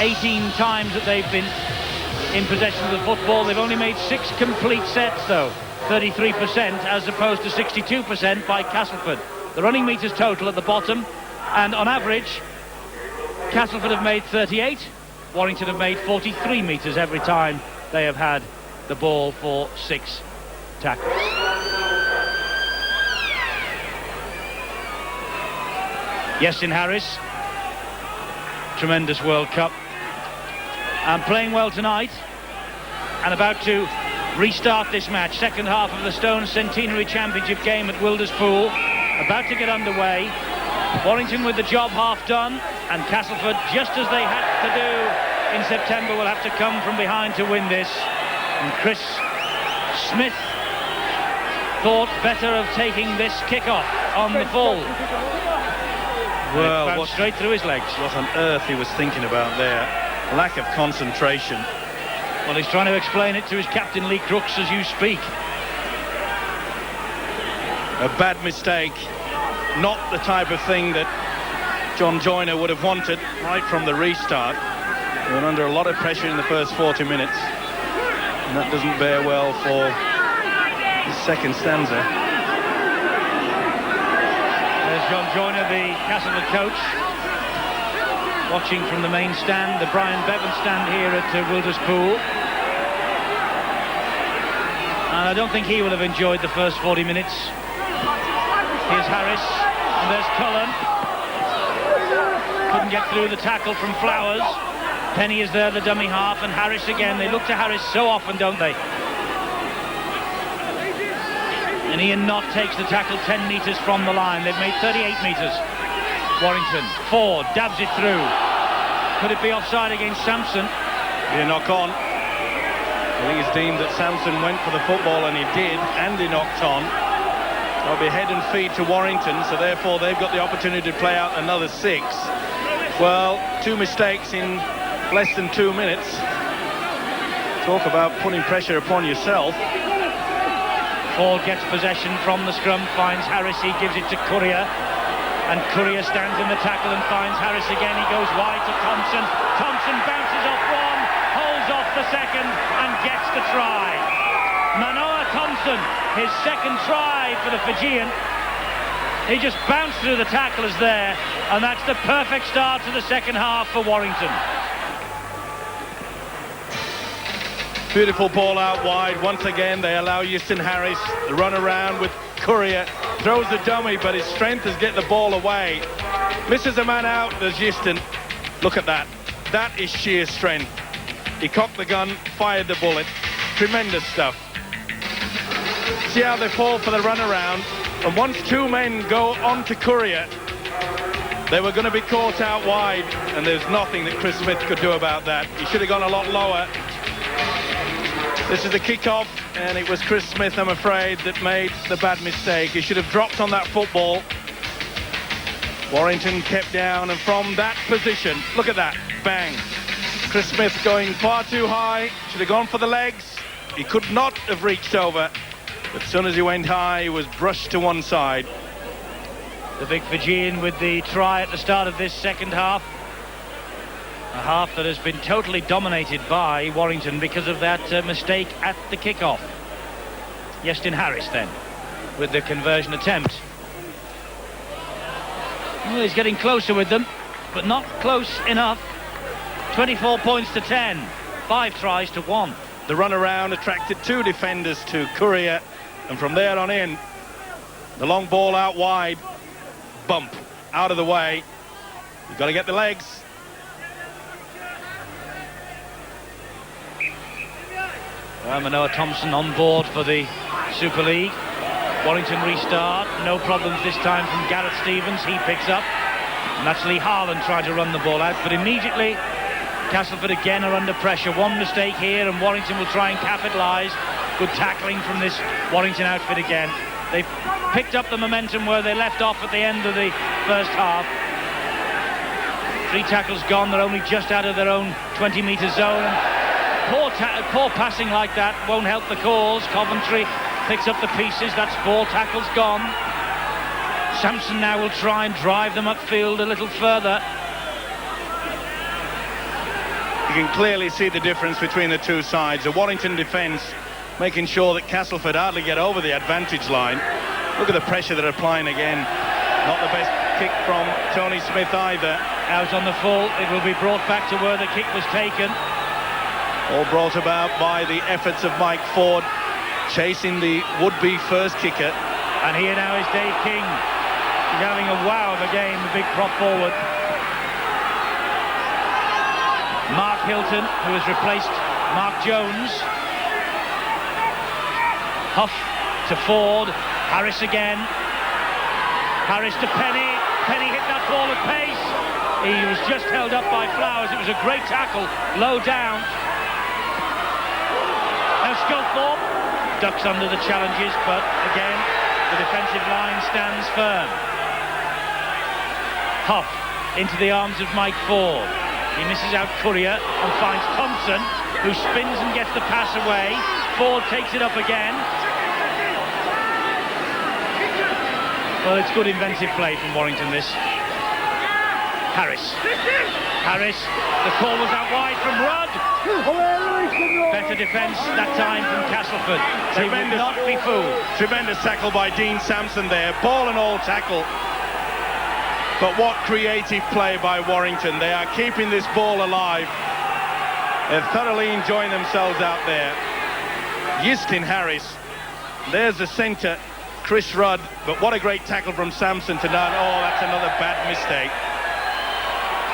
18 times that they've been in possession of the football. They've only made 6 complete sets, though. 33% as opposed to 62% by Castleford. The running metres total at the bottom, and on average, Castleford have made 38, Warrington have made 43 metres every time they have had the ball for 6 tackles. Yestin Harris, tremendous World Cup, and playing well tonight, and about to restart this match. Second half of the Stones Centenary Championship game at Wilderspool, about to get underway. Warrington with the job half done, And Castleford, just as they had to do in September, will have to come from behind to win this. And Chris Smith thought better of taking this kick-off on the full. Well, what straight through his legs. What on earth he was thinking about there. Lack of concentration. Well, he's trying to explain it to his captain, Lee Crooks, as you speak. A bad mistake. Not the type of thing that John Joyner would have wanted right from the restart. They were under a lot of pressure in the first 40 minutes. And that doesn't bear well for the second stanza. There's John Joyner, the Castleford coach, watching from the main stand, the Brian Bevan stand here at Wilderspool. And I don't think he will have enjoyed the first 40 minutes. Here's Harris, and there's Cullen. Couldn't get through the tackle from Flowers. Penny is there, the dummy half, and Harris again. They look to Harris so often, don't they? And Ian Knott takes the tackle 10 metres from the line. They've made 38 metres. Warrington, Ford, dabs it through. Could it be offside against Sampson? Be a knock on. I think it's deemed that Sampson went for the football, and he did, and he knocked on. That'll be head and feet to Warrington, so therefore they've got the opportunity to play out another 6. Well, 2 mistakes in less than 2 minutes. Talk about putting pressure upon yourself. Ford gets possession from the scrum, finds Harris, he gives it to Courier, and Courier stands in the tackle and finds Harris again. He goes wide to Thompson. Thompson bounces off one, holds off the second, and gets the try. Manoa Thompson, his second try for the Fijian. He just bounced through the tacklers there, and that's the perfect start to the second half for Warrington. Beautiful ball out wide. Once again, they allow Euston Harris to run around with Courier. Throws the dummy, but his strength is get the ball away. Misses a man out, there's Euston. Look at that. That is sheer strength. He cocked the gun, fired the bullet. Tremendous stuff. See how they fall for the runaround. And once 2 men go on to Courier, they were going to be caught out wide, and there's nothing that Chris Smith could do about that. He should have gone a lot lower. This is the kick-off, and it was Chris Smith, I'm afraid, that made the bad mistake. He should have dropped on that football. Warrington kept down, and from that position, look at that, bang. Chris Smith going far too high, should have gone for the legs. He could not have reached over, but as soon as he went high, he was brushed to one side. The big Fijian with the try at the start of this second half. A half that has been totally dominated by Warrington because of that mistake at the kick-off. Euston Harris then with the conversion attempt. Well, he's getting closer with them, but not close enough. 24 points to 10. 5 tries to 1. The runaround attracted 2 defenders to Courier, and from there on in, the long ball out wide, bump out of the way. You've got to get the legs. Manoa Thompson on board for the Super League. Warrington restart, no problems this time from Gareth Stevens. He picks up, and that's Lee Harlan trying to run the ball out, but immediately Castleford again are under pressure. One mistake here and Warrington will try and capitalise. Good tackling from this Warrington outfit again. They've picked up the momentum where they left off at the end of the first half. 3 tackles gone, they're only just out of their own 20-metre zone. Poor passing like that won't help the cause. Coventry picks up the pieces. That's 4 tackles gone. Sampson now will try and drive them upfield a little further. You can clearly see the difference between the 2 sides. The Warrington defence making sure that Castleford hardly get over the advantage line. Look at the pressure they're applying again. Not the best kick from Tony Smith either. Out on the full, it will be brought back to where the kick was taken. All brought about by the efforts of Mike Ford, chasing the would-be first kicker. And here now is Dave King. He's having a wow of a game, the big prop forward. Mark Hilton, who has replaced Mark Jones. Huff to Ford. Harris again. Harris to Penny. Penny hit that ball at pace. He was just held up by Flowers. It was a great tackle, low down. Now Sculthorpe ducks under the challenges, but again, the defensive line stands firm. Huff into the arms of Mike Ford. He misses out Courier and finds Thompson, who spins and gets the pass away. Ford takes it up again. Well, it's good inventive play from Warrington, this. Harris, the call was out wide from Rudd. Better defence that time from Castleford. They will not be fooled. Tremendous tackle by Dean Sampson there. Ball and all tackle. But what creative play by Warrington. They are keeping this ball alive. They're thoroughly enjoying themselves out there. Easton Harris. There's the centre, Chris Rudd. But what a great tackle from Sampson to none. Oh, that's another bad mistake.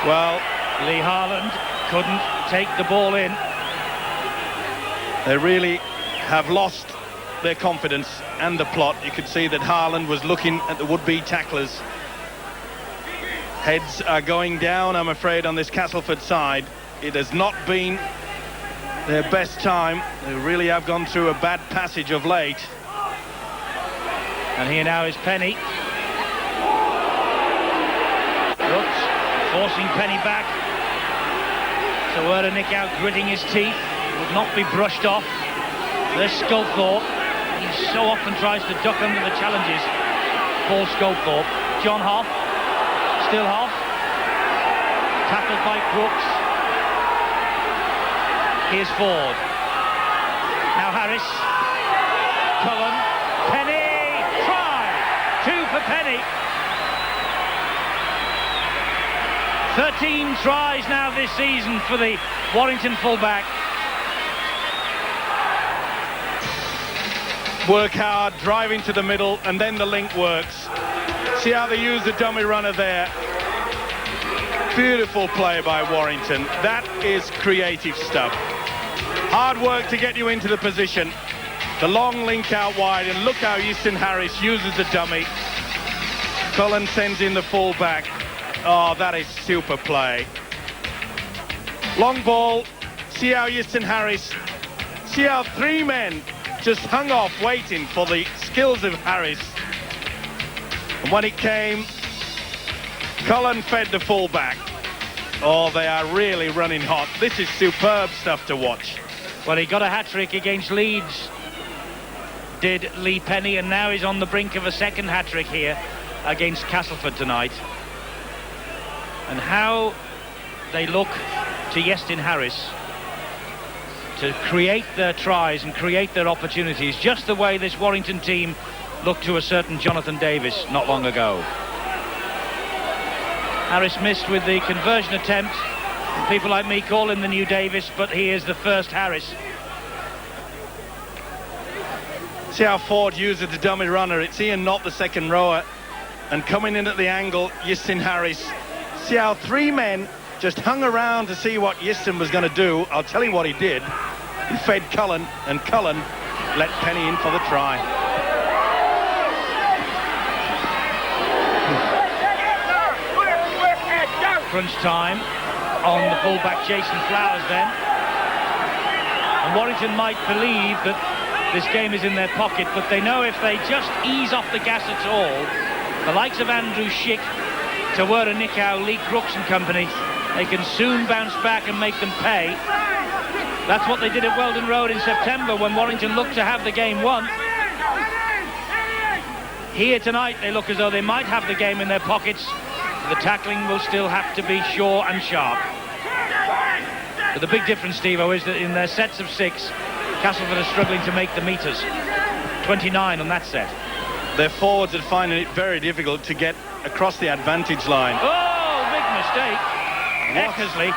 Well, Lee Harland couldn't take the ball in. They really have lost their confidence and the plot. You could see that Harland was looking at the would-be tacklers. Heads are going down, I'm afraid, on this Castleford side. It has not been their best time. They really have gone through a bad passage of late. And here now is Penny. Brooks forcing Penny back. So Nick gritting his teeth. Would not be brushed off. There's Sculthorpe. He so often tries to duck under the challenges. Paul Sculthorpe. John Hoff. Still Hoff. Tackled by Brooks. Here's Ford. Now Harris. Cullen. Penny. Try. 2 for Penny. 13 tries now this season for the Warrington fullback. Work hard, drive into the middle, and then the link works. See how they use the dummy runner there. Beautiful play by Warrington. That is creative stuff. Hard work to get you into the position. The long link out wide, and look how Easton Harris uses the dummy. Cullen sends in the fullback. Oh, that is super play. Long ball. See how Easton Harris, see how 3 men just hung off waiting for the skills of Harris. And when it came, Cullen fed the fullback. Oh, they are really running hot. This is superb stuff to watch. Well, he got a hat-trick against Leeds, did Lee Penny, and now he's on the brink of a second hat-trick here against Castleford tonight. And how they look to Easton Harris to create their tries and create their opportunities, just the way this Warrington team looked to a certain Jonathan Davis not long ago. Harris missed with the conversion attempt. People like me call him the new Davis, but he is the first Harris. See how Ford uses the dummy runner. It's Ian Knott, the second rower, and coming in at the angle, Easton Harris. See how 3 men just hung around to see what Easton was going to do. I'll tell you what he did. He fed Cullen, and Cullen let Penny in for the try. Crunch time on the fullback Jason Flowers then. And Warrington might believe that this game is in their pocket, but they know if they just ease off the gas at all, the likes of Andrew Schick, Tawera Nicow, Lee Crooks and company, they can soon bounce back and make them pay. That's what they did at Weldon Road in September when Warrington looked to have the game won. Here tonight they look as though they might have the game in their pockets. The tackling will still have to be sure and sharp. But the big difference, Steve-O, is that in their sets of 6, Castleford are struggling to make the meters. 29 on that set. Their forwards are finding it very difficult to get across the advantage line. Oh, big mistake. Eckersley.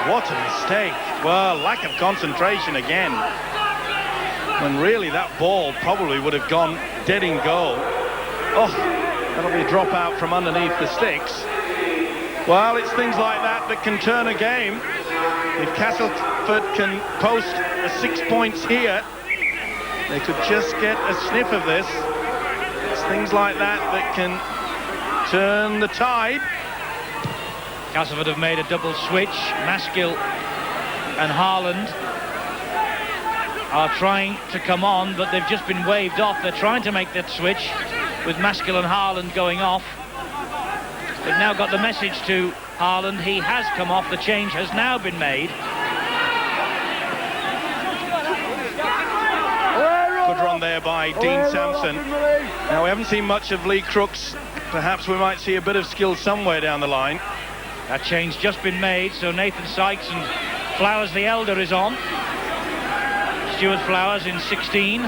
What a mistake. Well, lack of concentration again. When really that ball probably would have gone dead in goal. Oh, that'll be a drop out from underneath the sticks. Well, it's things like that that can turn a game. If Castleford can post a 6 points here, they could just get a sniff of this. It's things like that that can turn the tide. Castleford have made a double switch. Maskell and Haaland are trying to come on, but they've just been waved off. They're trying to make that switch with Maskell and Haaland going off. They've now got the message to Haaland. He has come off. The change has now been made. Good run there by Dean Sampson. Now, we haven't seen much of Lee Crooks. Perhaps we might see a bit of skill somewhere down the line. That change just been made, so Nathan Sykes and Flowers the elder is on. Stuart Flowers in 16.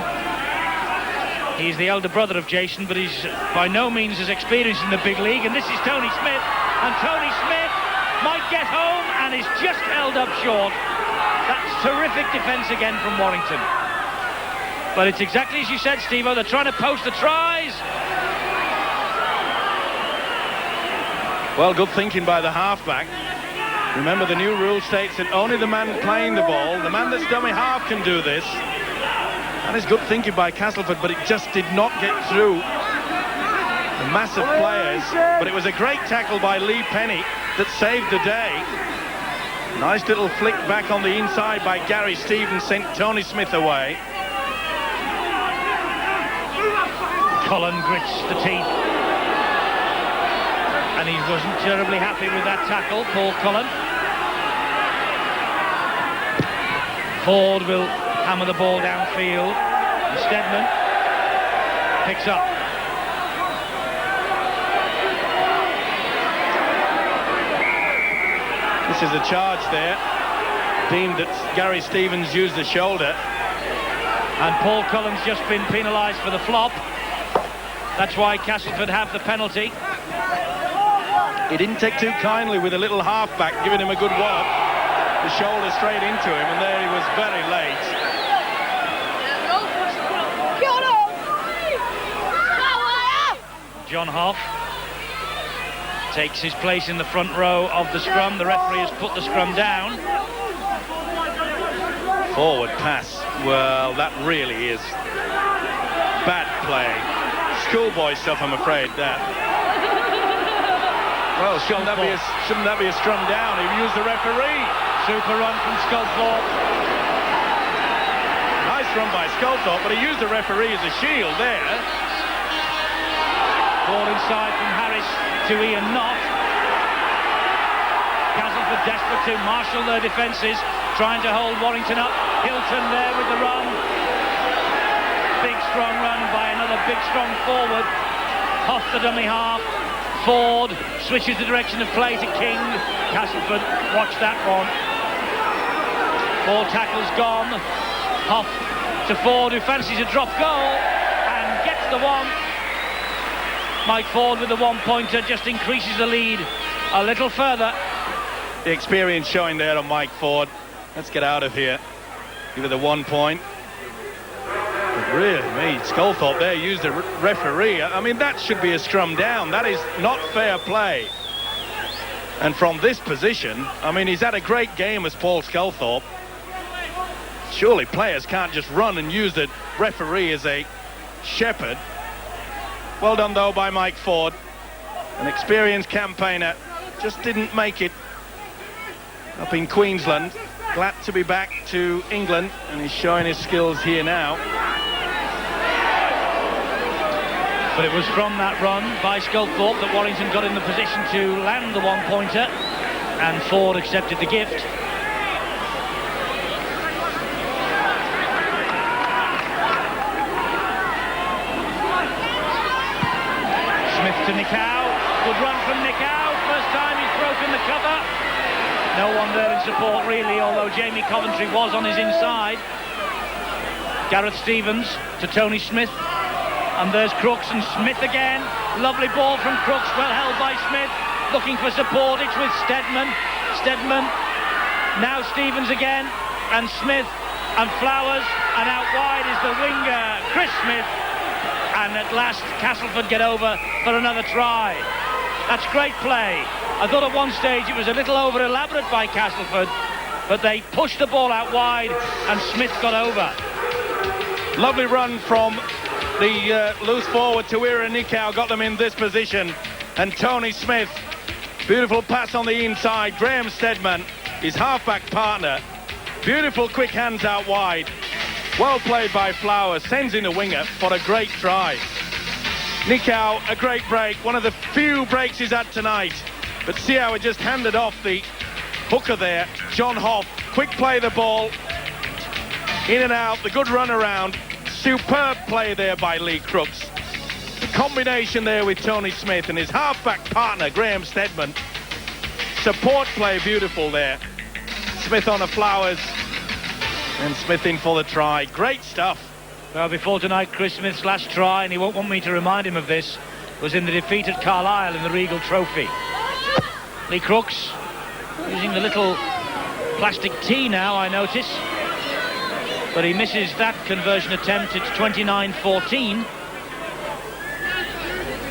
He's the elder brother of Jason, but he's by no means as experienced in the big league. And this is Tony Smith, and Tony Smith might get home and is just held up short. That's terrific defence again from Warrington. But it's exactly as you said, Steve-O, they're trying to post the tries. Well, good thinking by the halfback. Remember, the new rule states that only the man playing the ball, the man that's dummy half, can do this. That is good thinking by Castleford, but it just did not get through the massive players. But it was a great tackle by Lee Penny that saved the day. Nice little flick back on the inside by Gary Stevens, sent Tony Smith away. Cullen grits the teeth. And he wasn't terribly happy with that tackle, Paul Cullen. Ford will hammer the ball downfield. And Stedman picks up. This is a charge there. Deemed that Gary Stevens used the shoulder. And Paul Cullen's just been penalised for the flop. That's why Castleford have the penalty. He didn't take too kindly with a little halfback giving him a good wallop. The shoulder straight into him, and there he was very late. John Hoff takes his place in the front row of the scrum. The referee has put the scrum down. Forward pass. Well, that really is bad play. Schoolboy stuff, I'm afraid, that. Well, shouldn't that be a scrum down? He used the referee. Super run from Sculthorpe. Nice run by Sculthorpe, but he used the referee as a shield there. Ball inside from Harris to Ian Knott. Castleford desperate to marshal their defences, trying to hold Warrington up. Hilton there with the run. Big strong run by another big strong forward. Off the dummy half. Ford switches the direction of play to King. Castleford, watch that one. 4 tackles gone. Hoff to Ford, who fancies a drop goal and gets the one. Mike Ford with the one-pointer just increases the lead a little further. The experience showing there on Mike Ford. Let's get out of here. Give it the 1 point. But really, Sculthorpe there used a referee. I mean, that should be a scrum down. That is not fair play. And from this position, I mean, he's had a great game as Paul Sculthorpe. Surely players can't just run and use the referee as a shepherd. Well done, though, by Mike Ford. An experienced campaigner. Just didn't make it up in Queensland. Glad to be back to England, and he's showing his skills here now. But it was from that run by Sculthorpe that Warrington got in the position to land the one-pointer, and Ford accepted the gift. Smith to Nicow. Good run from Nicow. First time he's broken the cover. No one there in support, really, although Jamie Coventry was on his inside. Gareth Stevens to Tony Smith. And there's Crooks and Smith again. Lovely ball from Crooks, well held by Smith. Looking for support, it's with Stedman. Stedman, now Stevens again. And Smith and Flowers. And out wide is the winger, Chris Smith. And at last, Castleford get over for another try. That's great play. I thought at one stage it was a little over-elaborate by Castleford, but they pushed the ball out wide and Smith got over. Lovely run from the loose forward to Ira Nicow, got them in this position, and Tony Smith Beautiful pass on the inside. Graham Steadman, his half-back partner. Beautiful quick hands out wide. Well played by Flowers. Sends in a winger for a great try. Nikau, a great break. One of the few breaks he's had tonight. But see how it just handed off the hooker there. John Hoff. Quick play the ball. In and out. The good run around. Superb play there by Lee Crooks. The combination there with Tony Smith and his half-back partner, Graham Steadman. Support play beautiful there. Smith on the Flowers. And Smith in for the try. Great stuff. Well, before tonight, Chris Smith's last try, and he won't want me to remind him of this, was in the defeat at Carlisle in the Regal Trophy. Lee Crooks using the little plastic tee now, I notice. But he misses that conversion attempt. It's 29-14.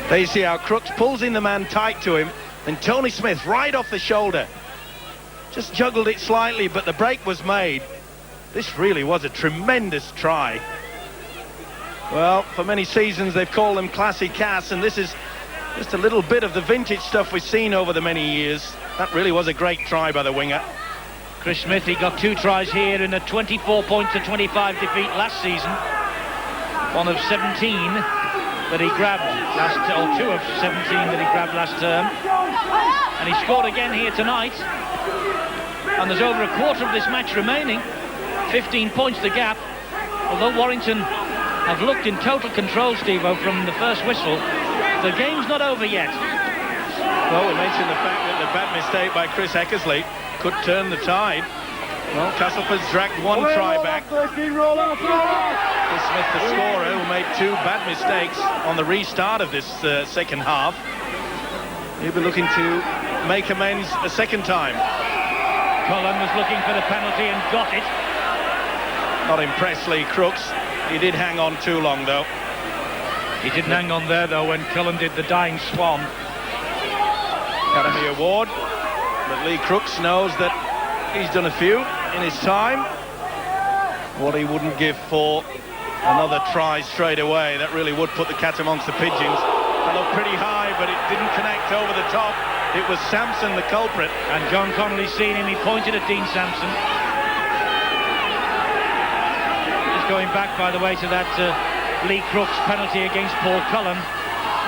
There you see how Crooks pulls in the man tight to him. Then Tony Smith right off the shoulder. Just juggled it slightly, but the break was made. This really was a tremendous try. Well, for many seasons they've called them classy Cass, and this is just a little bit of the vintage stuff we've seen over the many years. That really was a great try by the winger. Chris Smith, he got 2 tries here in a 24-25 defeat last season. One of 17 that he grabbed last, or 2 of 17 that he grabbed last term. And he scored again here tonight. And there's over a quarter of this match remaining. 15 points the gap. Although Warrington have looked in total control, Steve-O, from the first whistle, the game's not over yet. Well, we mentioned the fact that the bad mistake by Chris Eckersley could turn the tide. Well, Castleford's dragged 1 try back. Chris Smith, the scorer, who made 2 bad mistakes on the restart of this second half. He'll be looking to make amends a second time. Cullen was looking for the penalty and got it. Not impressed, Lee Crooks. He did hang on too long, though. He didn't hang on there, though, when Cullen did the dying swan. Academy Award. But Lee Crooks knows that he's done a few in his time. What he wouldn't give for another try straight away. That really would put the cat amongst the pigeons. It looked pretty high, but it didn't connect over the top. It was Sampson, the culprit. And John Connolly seen him. He pointed at Dean Sampson. Just going back, by the way, to that Lee Crooks penalty against Paul Cullen.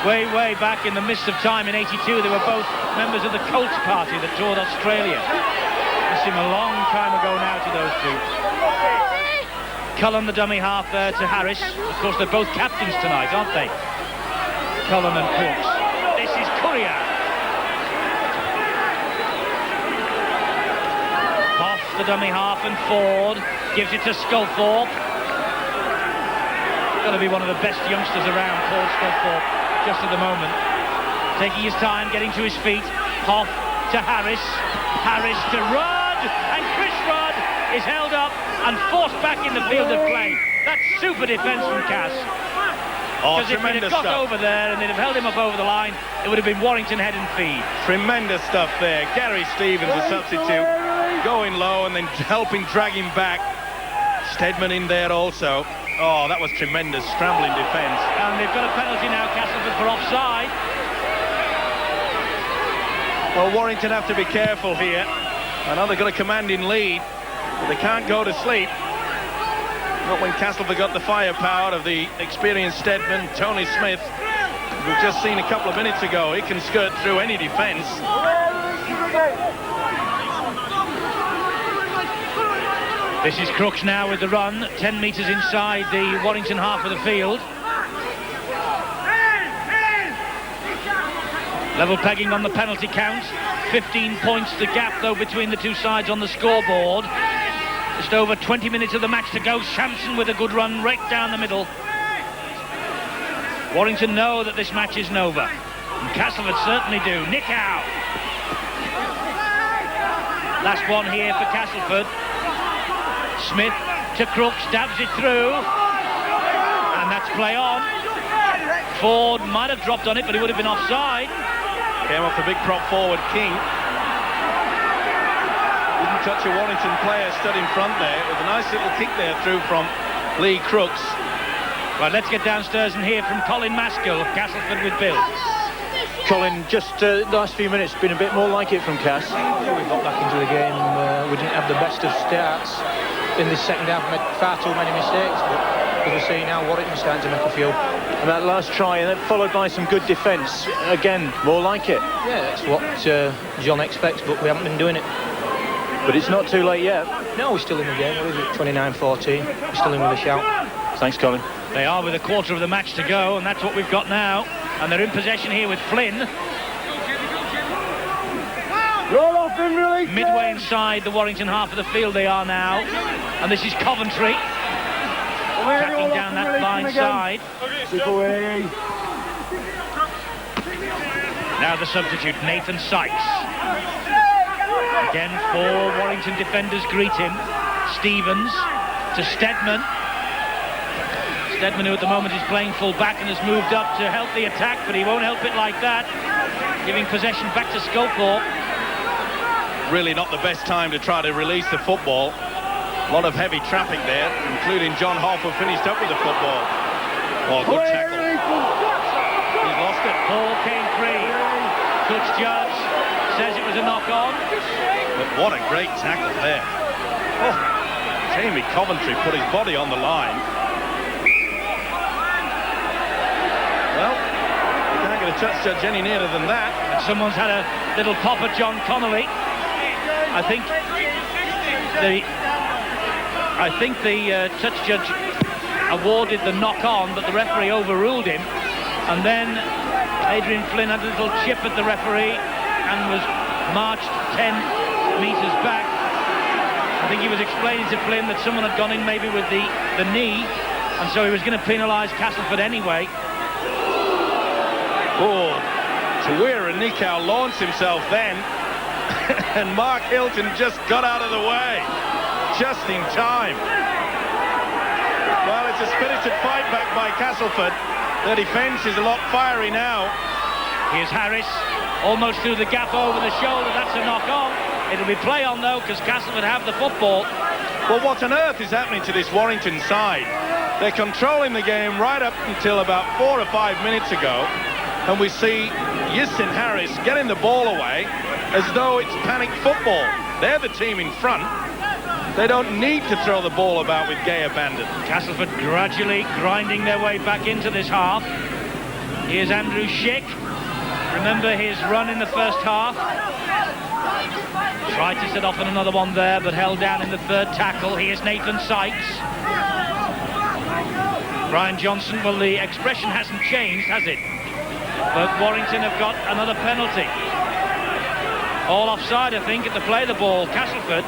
Way back in the mist of time in '82, they were both members of the Colts party that toured Australia. It seemed a long time ago now to those two. Cullen, the dummy half there to Harris. Of course, they're both captains tonight, aren't they? Cullen and Crooks. This is Courier. Off the dummy half, and Ford gives it to Sculthorpe. Got to be one of the best youngsters around, Paul Sculthorpe, just at the moment. Taking his time, getting to his feet. Hoff to Harris. Harris to Rudd. And Chris Rudd is held up and forced back in the field of play. That's super defence from Cass. Oh, because if he'd have got over there and they'd have held him up over the line, it would have been Warrington head and feed. Tremendous stuff there. Gary Stevens, a substitute, going low and then helping drag him back. Steadman in there also. Oh, that was tremendous scrambling defence. And they've got a penalty now, Castleford, for offside. Well, Warrington have to be careful here. I know they've got a commanding lead, but they can't go to sleep. Not when Castleford got the firepower of the experienced Steadman, Tony Smith. We've just seen a couple of minutes ago. He can skirt through any defence. This is Crooks now with the run, 10 metres inside the Warrington half of the field. Level pegging on the penalty count. 15 points the gap, though, between the two sides on the scoreboard. Just over 20 minutes of the match to go. Sampson with a good run right down the middle. Warrington know that this match isn't over. And Castleford certainly do. Nikau. Last one here for Castleford. Smith to Crooks, dabs it through, and that's play on. Ford might have dropped on it, but he would have been offside. Came off the big prop forward, King. Didn't touch a Warrington player, stood in front there. It was a nice little kick there through from Lee Crooks. Right, let's get downstairs and hear from Colin Maskell of Castleford with Bill. Colin, just the last few minutes been a bit more like it from Cass. We got back into the game. We didn't have the best of starts in this second half. Made far too many mistakes. But as we see now, Warrington starting to make a few. And that last try, and then followed by some good defence. Again, more like it. Yeah, that's what John expects, but we haven't been doing it. But it's not too late yet. No, we're still in the game. What is it? 29-14. We're still in with a shout. Thanks, Colin. They are with a quarter of the match to go, and that's what we've got now. And they're in possession here with Flynn. Roll off and release. Midway inside the Warrington half of the field they are now. And this is Coventry. Tracking down that blind side. Now the substitute, Nathan Sykes. Again, 4 Warrington defenders greet him. Stevens to Steadman. Steadman, who at the moment is playing full back and has moved up to help the attack, but he won't help it like that. Giving possession back to Sculthorpe. Really not the best time to try to release the football. A lot of heavy traffic there, including John Hoff, who finished up with the football. Oh, good tackle. He's lost it. Ball came free. Touch judge says it was a knock-on. But what a great tackle there. Oh, Jamie Coventry put his body on the line. Well, you can't get a touch judge any nearer than that. And someone's had a little pop at John Connolly. I think the touch judge awarded the knock-on, but the referee overruled him. And then Adrian Flynn had a little chip at the referee and was marched 10 metres back. I think he was explaining to Flynn that someone had gone in maybe with the knee, and so he was going to penalise Castleford anyway. Oh, Tawira Nikau launched himself then, and Mark Hilton just got out of the way, just in time. Well, it's a spirited fight back by Castleford. The defence is a lot fiery now. Here's Harris, almost through the gap over the shoulder. That's a knock-on. It'll be play on, though, because Castleford have the football. Well, what on earth is happening to this Warrington side? They're controlling the game right up until about 4 or 5 minutes ago. And we see Yistin Harris getting the ball away as though it's panic football. They're the team in front. They don't need to throw the ball about with gay abandon. Castleford gradually grinding their way back into this half. Here's Andrew Schick. Remember his run in the first half. Tried to set off on another one there, but held down in the third tackle. Here's Nathan Sykes. Brian Johnson, well, the expression hasn't changed, has it? But Warrington have got another penalty. All offside, I think, at the play the ball. Castleford.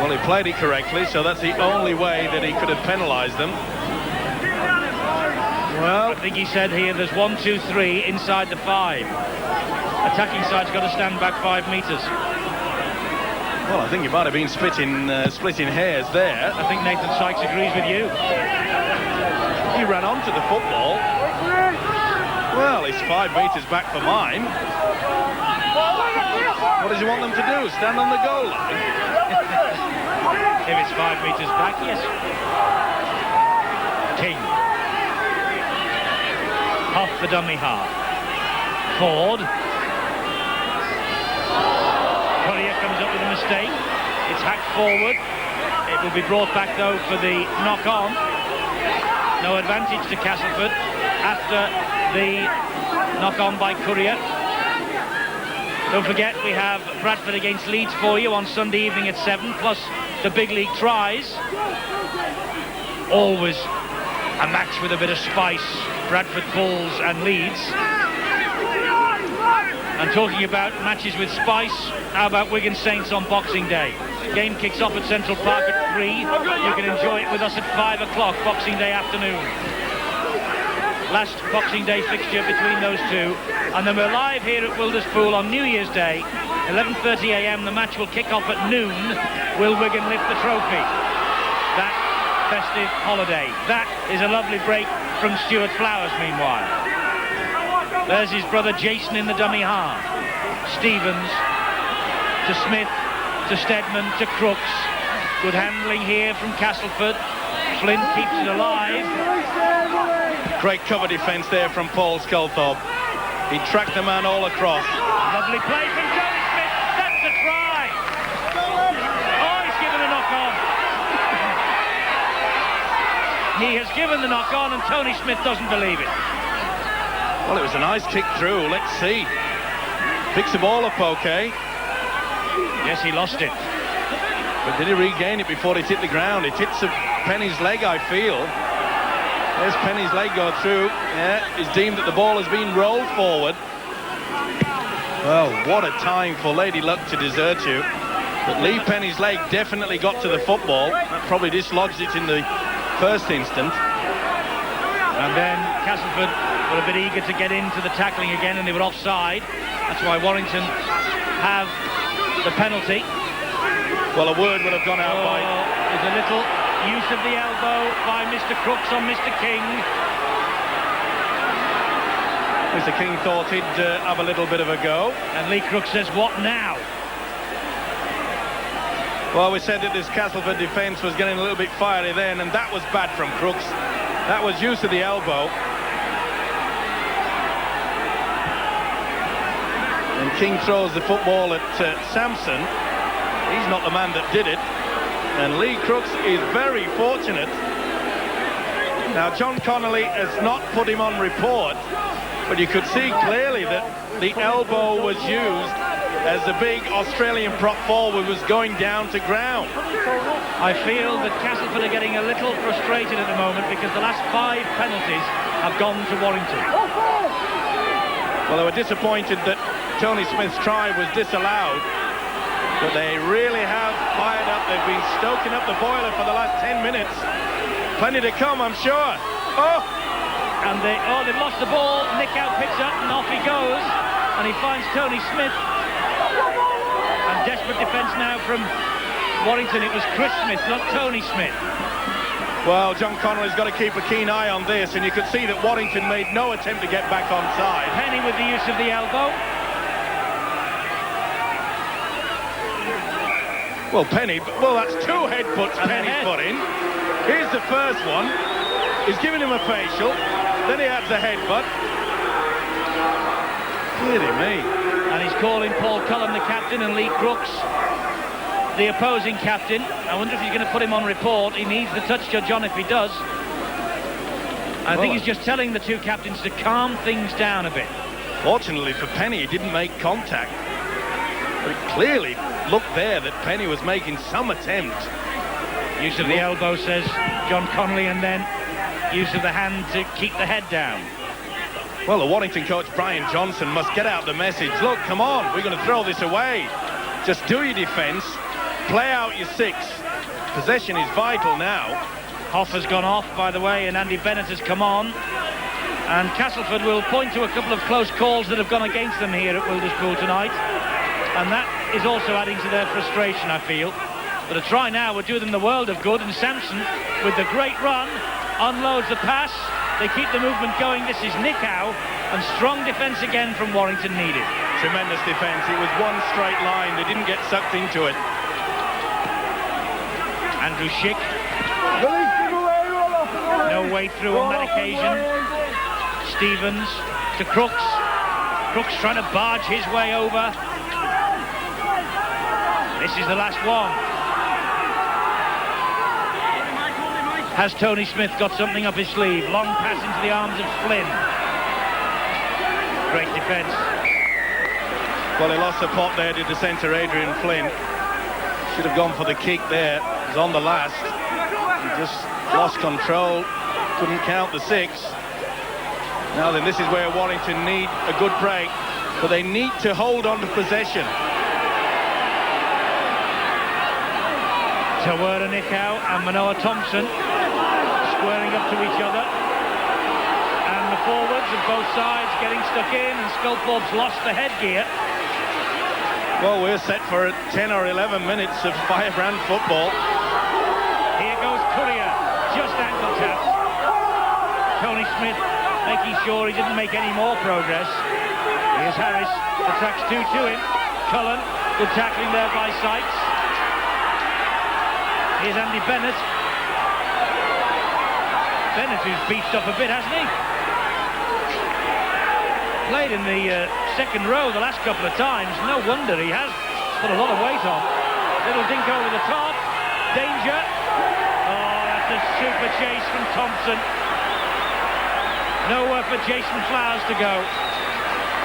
Well, he played it correctly, so that's the only way that he could have penalised them. Well, I think he said here there's 1, 2, 3 inside the 5. Attacking side's got to stand back 5 metres. Well, I think he might have been splitting hairs there. I think Nathan Sykes agrees with you. He ran onto the football. Well, he's 5 metres back for mine. What does he want them to do? Stand on the goal line? If it's 5 metres back, yes. King. Off the dummy half. Ford. Courier comes up with a mistake. It's hacked forward. It will be brought back, though, for the knock-on. No advantage to Castleford after the knock-on by Courier. Don't forget, we have Bradford against Leeds for you on Sunday evening at 7, plus the big league tries. Always a match with a bit of spice. Bradford Bulls and Leeds. And talking about matches with spice, how about Wigan Saints on Boxing Day? Game kicks off at Central Park at 3. You can enjoy it with us at 5 o'clock Boxing Day afternoon. Last Boxing Day fixture between those two. And then we're live here at Wilderspool on New Year's Day. 11:30 a.m. The match will kick off at noon. Will Wigan lift the trophy? That festive holiday. That is a lovely break from Stuart Flowers, meanwhile. There's his brother Jason in the dummy half. Stevens to Smith, to Steadman, to Crooks. Good handling here from Castleford. Flynn keeps it alive. Great cover defence there from Paul Sculthorpe. He tracked the man all across. Lovely play from Tony Smith. That's a try. Oh, he's given a knock on. He has given the knock on and Tony Smith doesn't believe it. Well, it was a nice kick through. Let's see. Picks the ball up okay. Yes, he lost it. But did he regain it before it hit the ground? It hits Penny's leg, I feel. There's Penny's leg go through. Yeah, it's deemed that the ball has been rolled forward. Well, what a time for Lady Luck to desert you. But Lee Penny's leg definitely got to the football. That probably dislodged it in the first instant. And then Castleford were a bit eager to get into the tackling again, and they were offside. That's why Warrington have the penalty. Well, a word would have gone out by... There's a little use of the elbow by Mr. Crooks on Mr. King. Mr. King thought he'd have a little bit of a go. And Lee Crooks says, what now? Well, we said that this Castleford defence was getting a little bit fiery then, and that was bad from Crooks. That was use of the elbow. And King throws the football at Sampson. He's not the man that did it. And Lee Crooks is very fortunate. Now, John Connolly has not put him on report, but you could see clearly that the elbow was used as the big Australian prop forward was going down to ground. I feel that Castleford are getting a little frustrated at the moment because the last 5 penalties have gone to Warrington. Well, they were disappointed that Tony Smith's try was disallowed, but they really have fired up. They've been stoking up the boiler for the last 10 minutes. Plenty to come, I'm sure. Oh! And they've lost the ball. Nick out picks up and off he goes. And he finds Tony Smith. And desperate defence now from Warrington. It was Chris Smith, not Tony Smith. Well, John Connolly's got to keep a keen eye on this, and you could see that Warrington made no attempt to get back onside. Penny with the use of the elbow. Well, Penny, well, that's 2 headbutts Penny's put in. Here's the first one. He's giving him a facial. Then he adds a headbutt. Dear me. And he's calling Paul Cullen, the captain, and Lee Crooks, the opposing captain. I wonder if he's going to put him on report. He needs the touch judge on if he does. I think he's just telling the 2 captains to calm things down a bit. Fortunately for Penny, he didn't make contact. But it clearly looked there that Penny was making some attempt. Use of the elbow, says John Connolly, and then use of the hand to keep the head down. Well, the Warrington coach, Brian Johnson, must get out the message. Look, come on, we're going to throw this away. Just do your defence, play out your 6. Possession is vital now. Hoff has gone off, by the way, and Andy Bennett has come on. And Castleford will point to a couple of close calls that have gone against them here at Wilderspool tonight. And that is also adding to their frustration, I feel. But a try now would do them the world of good, and Sampson, with the great run, unloads the pass. They keep the movement going. This is Nick Howe, and strong defence again from Warrington needed. Tremendous defence. It was one straight line. They didn't get sucked into it. Andrew Schick. No way through on that occasion. Stevens to Crooks. Crooks trying to barge his way over. This is the last one. Has Tony Smith got something up his sleeve? Long pass into the arms of Flynn. Great defence. Well, he lost the pot there, did the centre Adrian Flynn. Should have gone for the kick there. It was on the last. He just lost control. Couldn't count the 6. Now then, this is where Warrington need a good break, but they need to hold on to possession. Tawera Nickau and Manoa Thompson squaring up to each other, and the forwards of both sides getting stuck in, and Sculthorpe's lost the headgear. Well, we're set for 10 or 11 minutes of firebrand football. Here goes Courier, just ankle tap. Tony Smith making sure he didn't make any more progress. Here's Harris, the tracks 2 to him. Cullen, good tackling there by Sykes. Here's Andy Bennett. Bennett's beefed up a bit, hasn't he? Played in the second row the last couple of times. No wonder he has put a lot of weight on. Little dink over the top. Danger. Oh, that's a super chase from Thompson. Nowhere for Jason Flowers to go.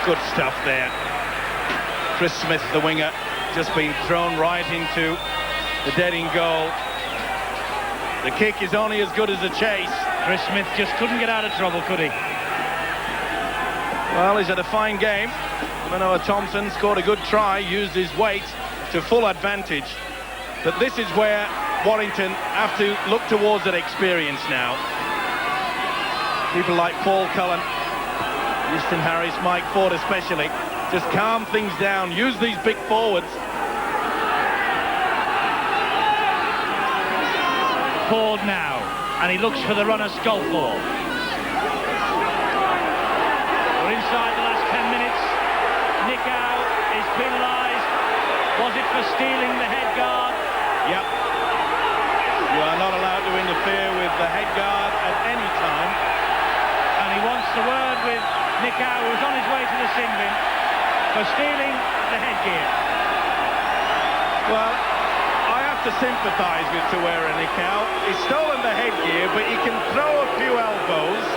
Good stuff there. Chris Smith, the winger, just been thrown right into the dead-in goal. The kick is only as good as the chase. Chris Smith just couldn't get out of trouble, could he? Well, he's had a fine game. Manoa Thompson scored a good try, used his weight to full advantage. But this is where Warrington have to look towards that experience now. People like Paul Cullen, Easton Harris, Mike Ford especially, just calm things down, use these big forwards. Ford now, and he looks for the runner Sculthorpe. We're inside the last 10 minutes. Nick Howe is penalised. Was it for stealing the head guard? Yep. You are not allowed to interfere with the head guard at any time. And he wants the word with Nick Howe, who's on his way to the sin bin, for stealing the headgear. Well, I have to sympathise with Tawera Nick Howe. He's stolen the headgear, but he can throw a few elbows.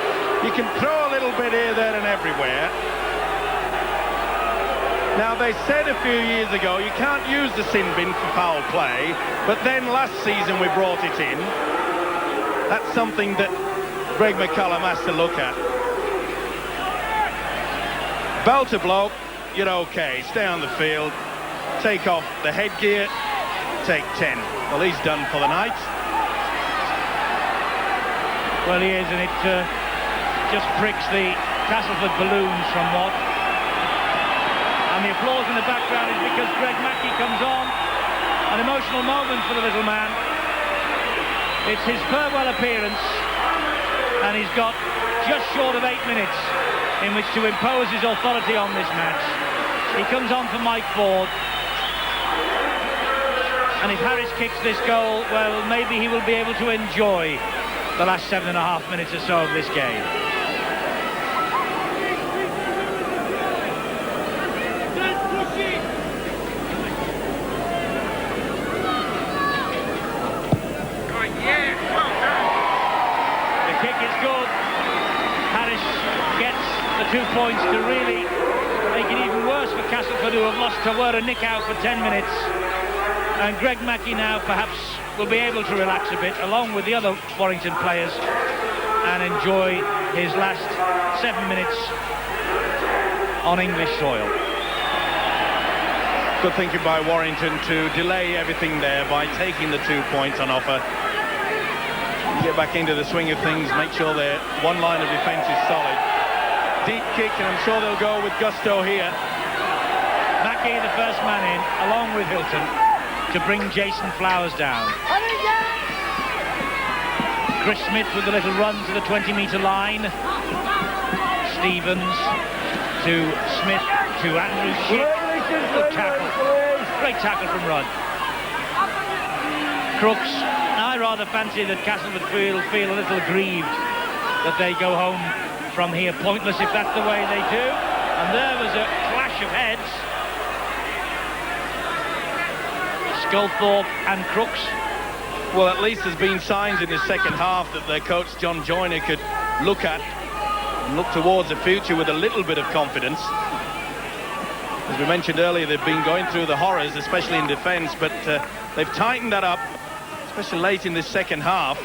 He can throw a little bit here, there and everywhere. Now, they said a few years ago you can't use the sin bin for foul play, but then last season we brought it in. That's something that Greg McCullum has to look at. Belter bloke, you're okay. Stay on the field. Take off the headgear. Take 10. Well, he's done for the night. Well, he is, and it just pricks the Castleford balloons somewhat. And the applause in the background is because Greg Mackey comes on. An emotional moment for the little man. It's his farewell appearance, and he's got just short of 8 minutes in which to impose his authority on this match. He comes on for Mike Ford. And if Harris kicks this goal, well, maybe he will be able to enjoy the last 7.5 minutes or so of this game. The kick is good. Harris gets the 2 points to really make it even worse for Castleford, who have lost Tawera Nick out for 10 minutes. And Greg Mackey now perhaps will be able to relax a bit along with the other Warrington players and enjoy his last 7 minutes on English soil. Good thinking by Warrington to delay everything there by taking the 2 points on offer. Get back into the swing of things, make sure their one line of defence is solid. Deep kick, and I'm sure they'll go with gusto here. Mackey, the first man in, along with Hilton, to bring Jason Flowers down. Chris Smith with a little run to the 20-metre line. Stevens to Smith to Andrew Schick. Good tackle. Great tackle from Rudd. Crooks. I rather fancy that Castleford feel a little aggrieved that they go home from here pointless if that's the way they do. And there was a clash of heads. Sculthorpe and Crooks. Well, at least there's been signs in the second half that their coach John Joyner could look at and look towards the future with a little bit of confidence. As we mentioned earlier, they've been going through the horrors, especially in defence, but they've tightened that up, especially late in this second half.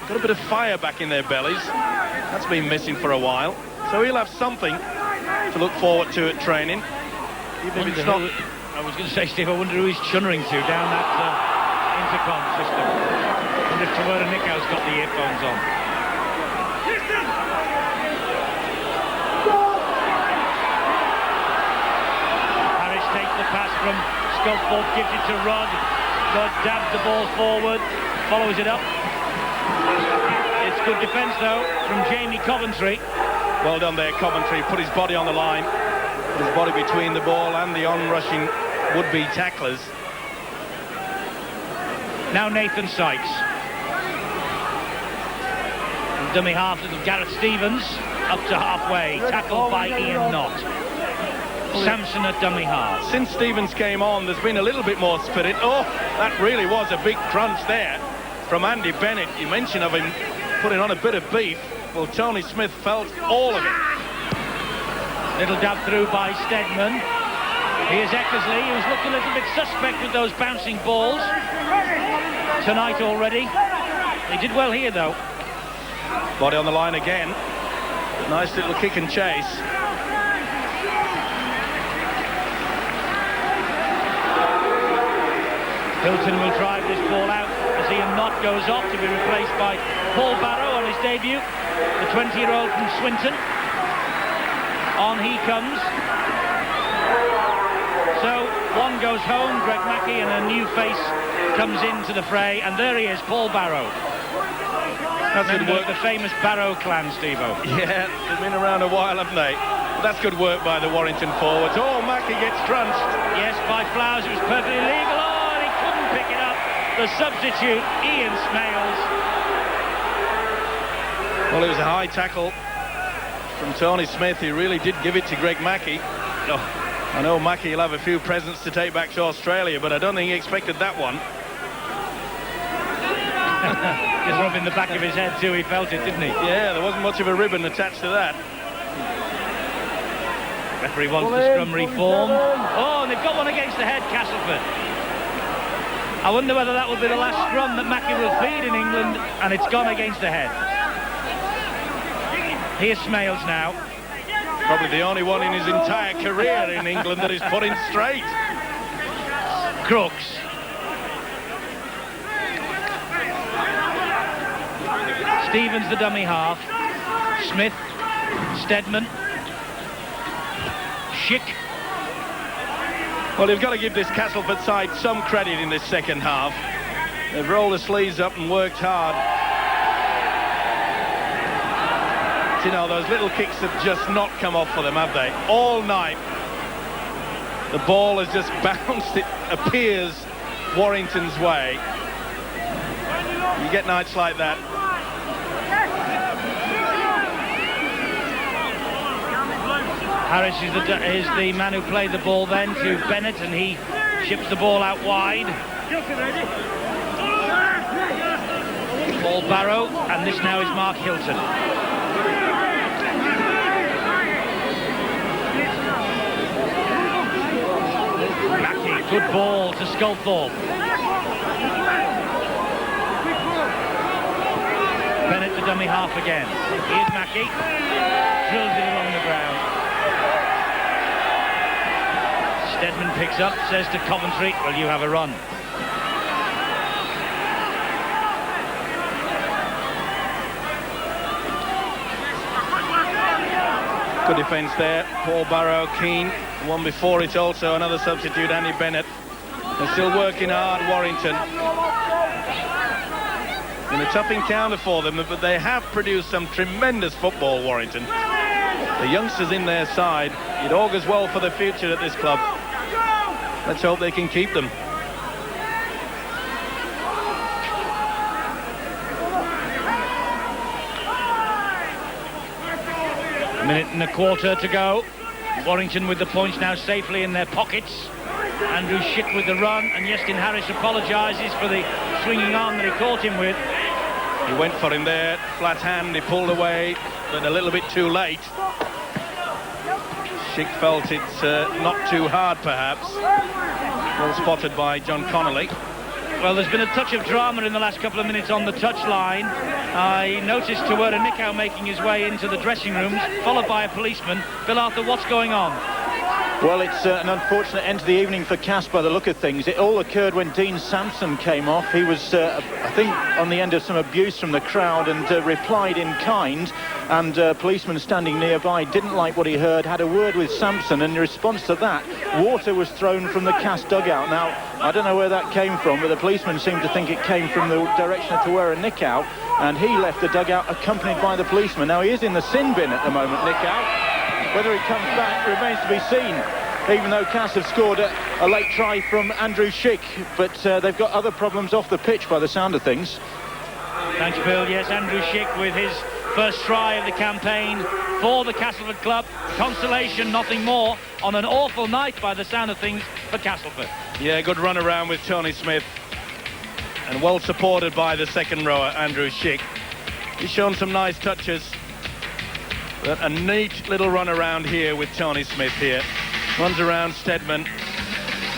Got a bit of fire back in their bellies. That's been missing for a while. So he'll have something to look forward to at training. Even if it's not... I was going to say, Steve, I wonder who he's chunnering to down that intercom system. I wonder if Tawera Nickow's got the earphones on. Harris takes the pass from Sculthorpe, gives it to Rudd. Rudd dabs the ball forward, follows it up. It's good defence, though, from Jamie Coventry. Well done there, Coventry. Put his body on the line. Put his body between the ball and the on-rushing would-be tacklers. Now Nathan Sykes. Dummy half, little Gareth Stevens, up to halfway, tackled by Ian Knott. Sampson at dummy half. Since Stevens came on, there's been a little bit more spirit. Oh, that really was a big crunch there from Andy Bennett. You mentioned of him putting on a bit of beef. Well, Tony Smith felt all of it. Little dab through by Stedman. Here's Eckersley, who's looked a little bit suspect with those bouncing balls tonight already. He did well here, though. Body on the line again. Nice little kick and chase. Hilton will drive this ball out as Ian Knott goes off to be replaced by Paul Barrow on his debut, the 20-year-old from Swinton. On he comes. So one goes home, Greg Mackey, and a new face comes into the fray, and there he is, Paul Barrow. That's good work. The famous Barrow clan, Steve-O. Yeah, they've been around a while, haven't they? But that's good work by the Warrington forwards. Oh, Mackey gets crunched. Yes, by Flowers. It was perfectly legal. Oh, and he couldn't pick it up. The substitute, Ian Smales. Well, it was a high tackle from Tony Smith. He really did give it to Greg Mackey. Oh, I know Mackey will have a few presents to take back to Australia, but I don't think he expected that one. Just rubbing the back of his head too, he felt it, didn't he? Yeah, there wasn't much of a ribbon attached to that. Referee wants the scrum reform. Oh, and they've got one against the head, Castleford. I wonder whether that will be the last scrum that Mackey will feed in England, and it's gone against the head. Here's Smales now. Probably the only one in his entire career in England that is put in straight. Crooks. Stevens the dummy half. Smith, Stedman, Schick. Well, they've got to give this Castleford side some credit in this second half. They've rolled the sleeves up and worked hard. You know, those little kicks have just not come off for them, have they? All night. The ball has just bounced, it appears, Warrington's way. You get nights like that. Harris is the man who played the ball then to Bennett, and he ships the ball out wide. Paul Barrow, and this now is Mark Hilton. Mackey, good ball to Sculthorpe. Bennett the dummy half again. Here's Mackey. Drills it along the ground. Stedman picks up, says to Coventry, well, you have a run. Good defence there. Paul Barrow, Keane. The one before it also, another substitute, Andy Bennett. They're still working hard, Warrington. In a tough encounter for them, but they have produced some tremendous football, Warrington. The youngsters in their side, it augurs well for the future at this club. Let's hope they can keep them. A minute and a quarter to go. Warrington with the points now safely in their pockets. Andrew Schick with the run, and Yeskin Harris apologises for the swinging arm that he caught him with. He went for him there, flat hand, he pulled away, but a little bit too late. Schick felt it not too hard, perhaps. Well spotted by John Connolly. Well, there's been a touch of drama in the last couple of minutes on the touchline. I noticed Tawera Nicow making his way into the dressing rooms, followed by a policeman. Bill Arthur, what's going on? Well, it's an unfortunate end to the evening for Cass by the look of things. It all occurred when Dean Sampson came off. He was, I think, on the end of some abuse from the crowd and replied in kind. And a policeman standing nearby didn't like what he heard, had a word with Sampson, and in response to that, water was thrown from the Cass dugout. Now, I don't know where that came from, but the policeman seemed to think it came from the direction of Tawera Nicow, and he left the dugout accompanied by the policeman. Now, he is in the sin bin at the moment, Nicow. Whether he comes back remains to be seen, even though Cass have scored a late try from Andrew Schick, but they've got other problems off the pitch by the sound of things. Thanks, Bill. Yes, Andrew Schick with his First try of the campaign for the Castleford club. Consolation, nothing more, on an awful night by the sound of things for Castleford. Yeah, good run around with Tony Smith. And well supported by the second rower, Andrew Schick. He's shown some nice touches. But a neat little run around here with Tony Smith here. Runs around Stedman.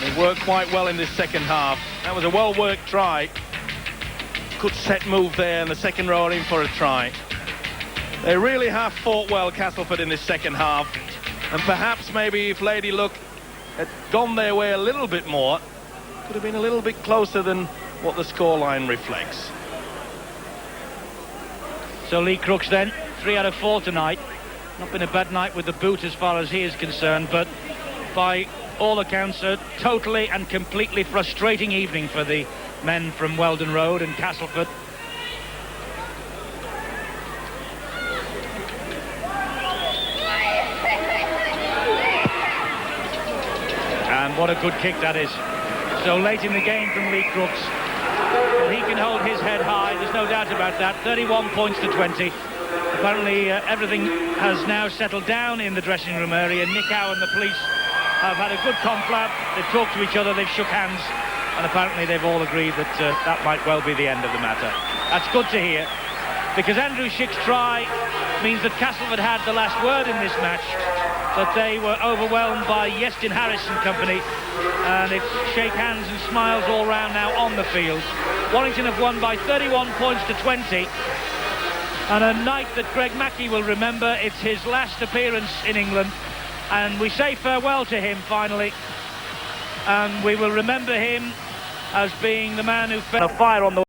They worked quite well in this second half. That was a well-worked try. Good set move there, and the second rower in for a try. They really have fought well, Castleford, in this second half. And perhaps maybe if Lady Luck had gone their way a little bit more, could have been a little bit closer than what the scoreline reflects. So Lee Crooks then, 3 out of 4 tonight. Not been a bad night with the boot as far as he is concerned, but by all accounts a totally and completely frustrating evening for the men from Weldon Road and Castleford. And what a good kick that is. So late in the game from Lee Crooks. Well, he can hold his head high, there's no doubt about that. 31 points to 20. Apparently everything has now settled down in the dressing room area. Nick Howe and the police have had a good confab. They've talked to each other, they've shook hands, and apparently they've all agreed that that might well be the end of the matter. That's good to hear, because Andrew Schick's try means that Castleford had the last word in this match, but they were overwhelmed by Yestin Harris and company, and it's shake hands and smiles all round now on the field. Warrington have won by 31 points to 20, and a night that Greg Mackey will remember. It's his last appearance in England, and we say farewell to him finally, and we will remember him as being the man who fed a fire on the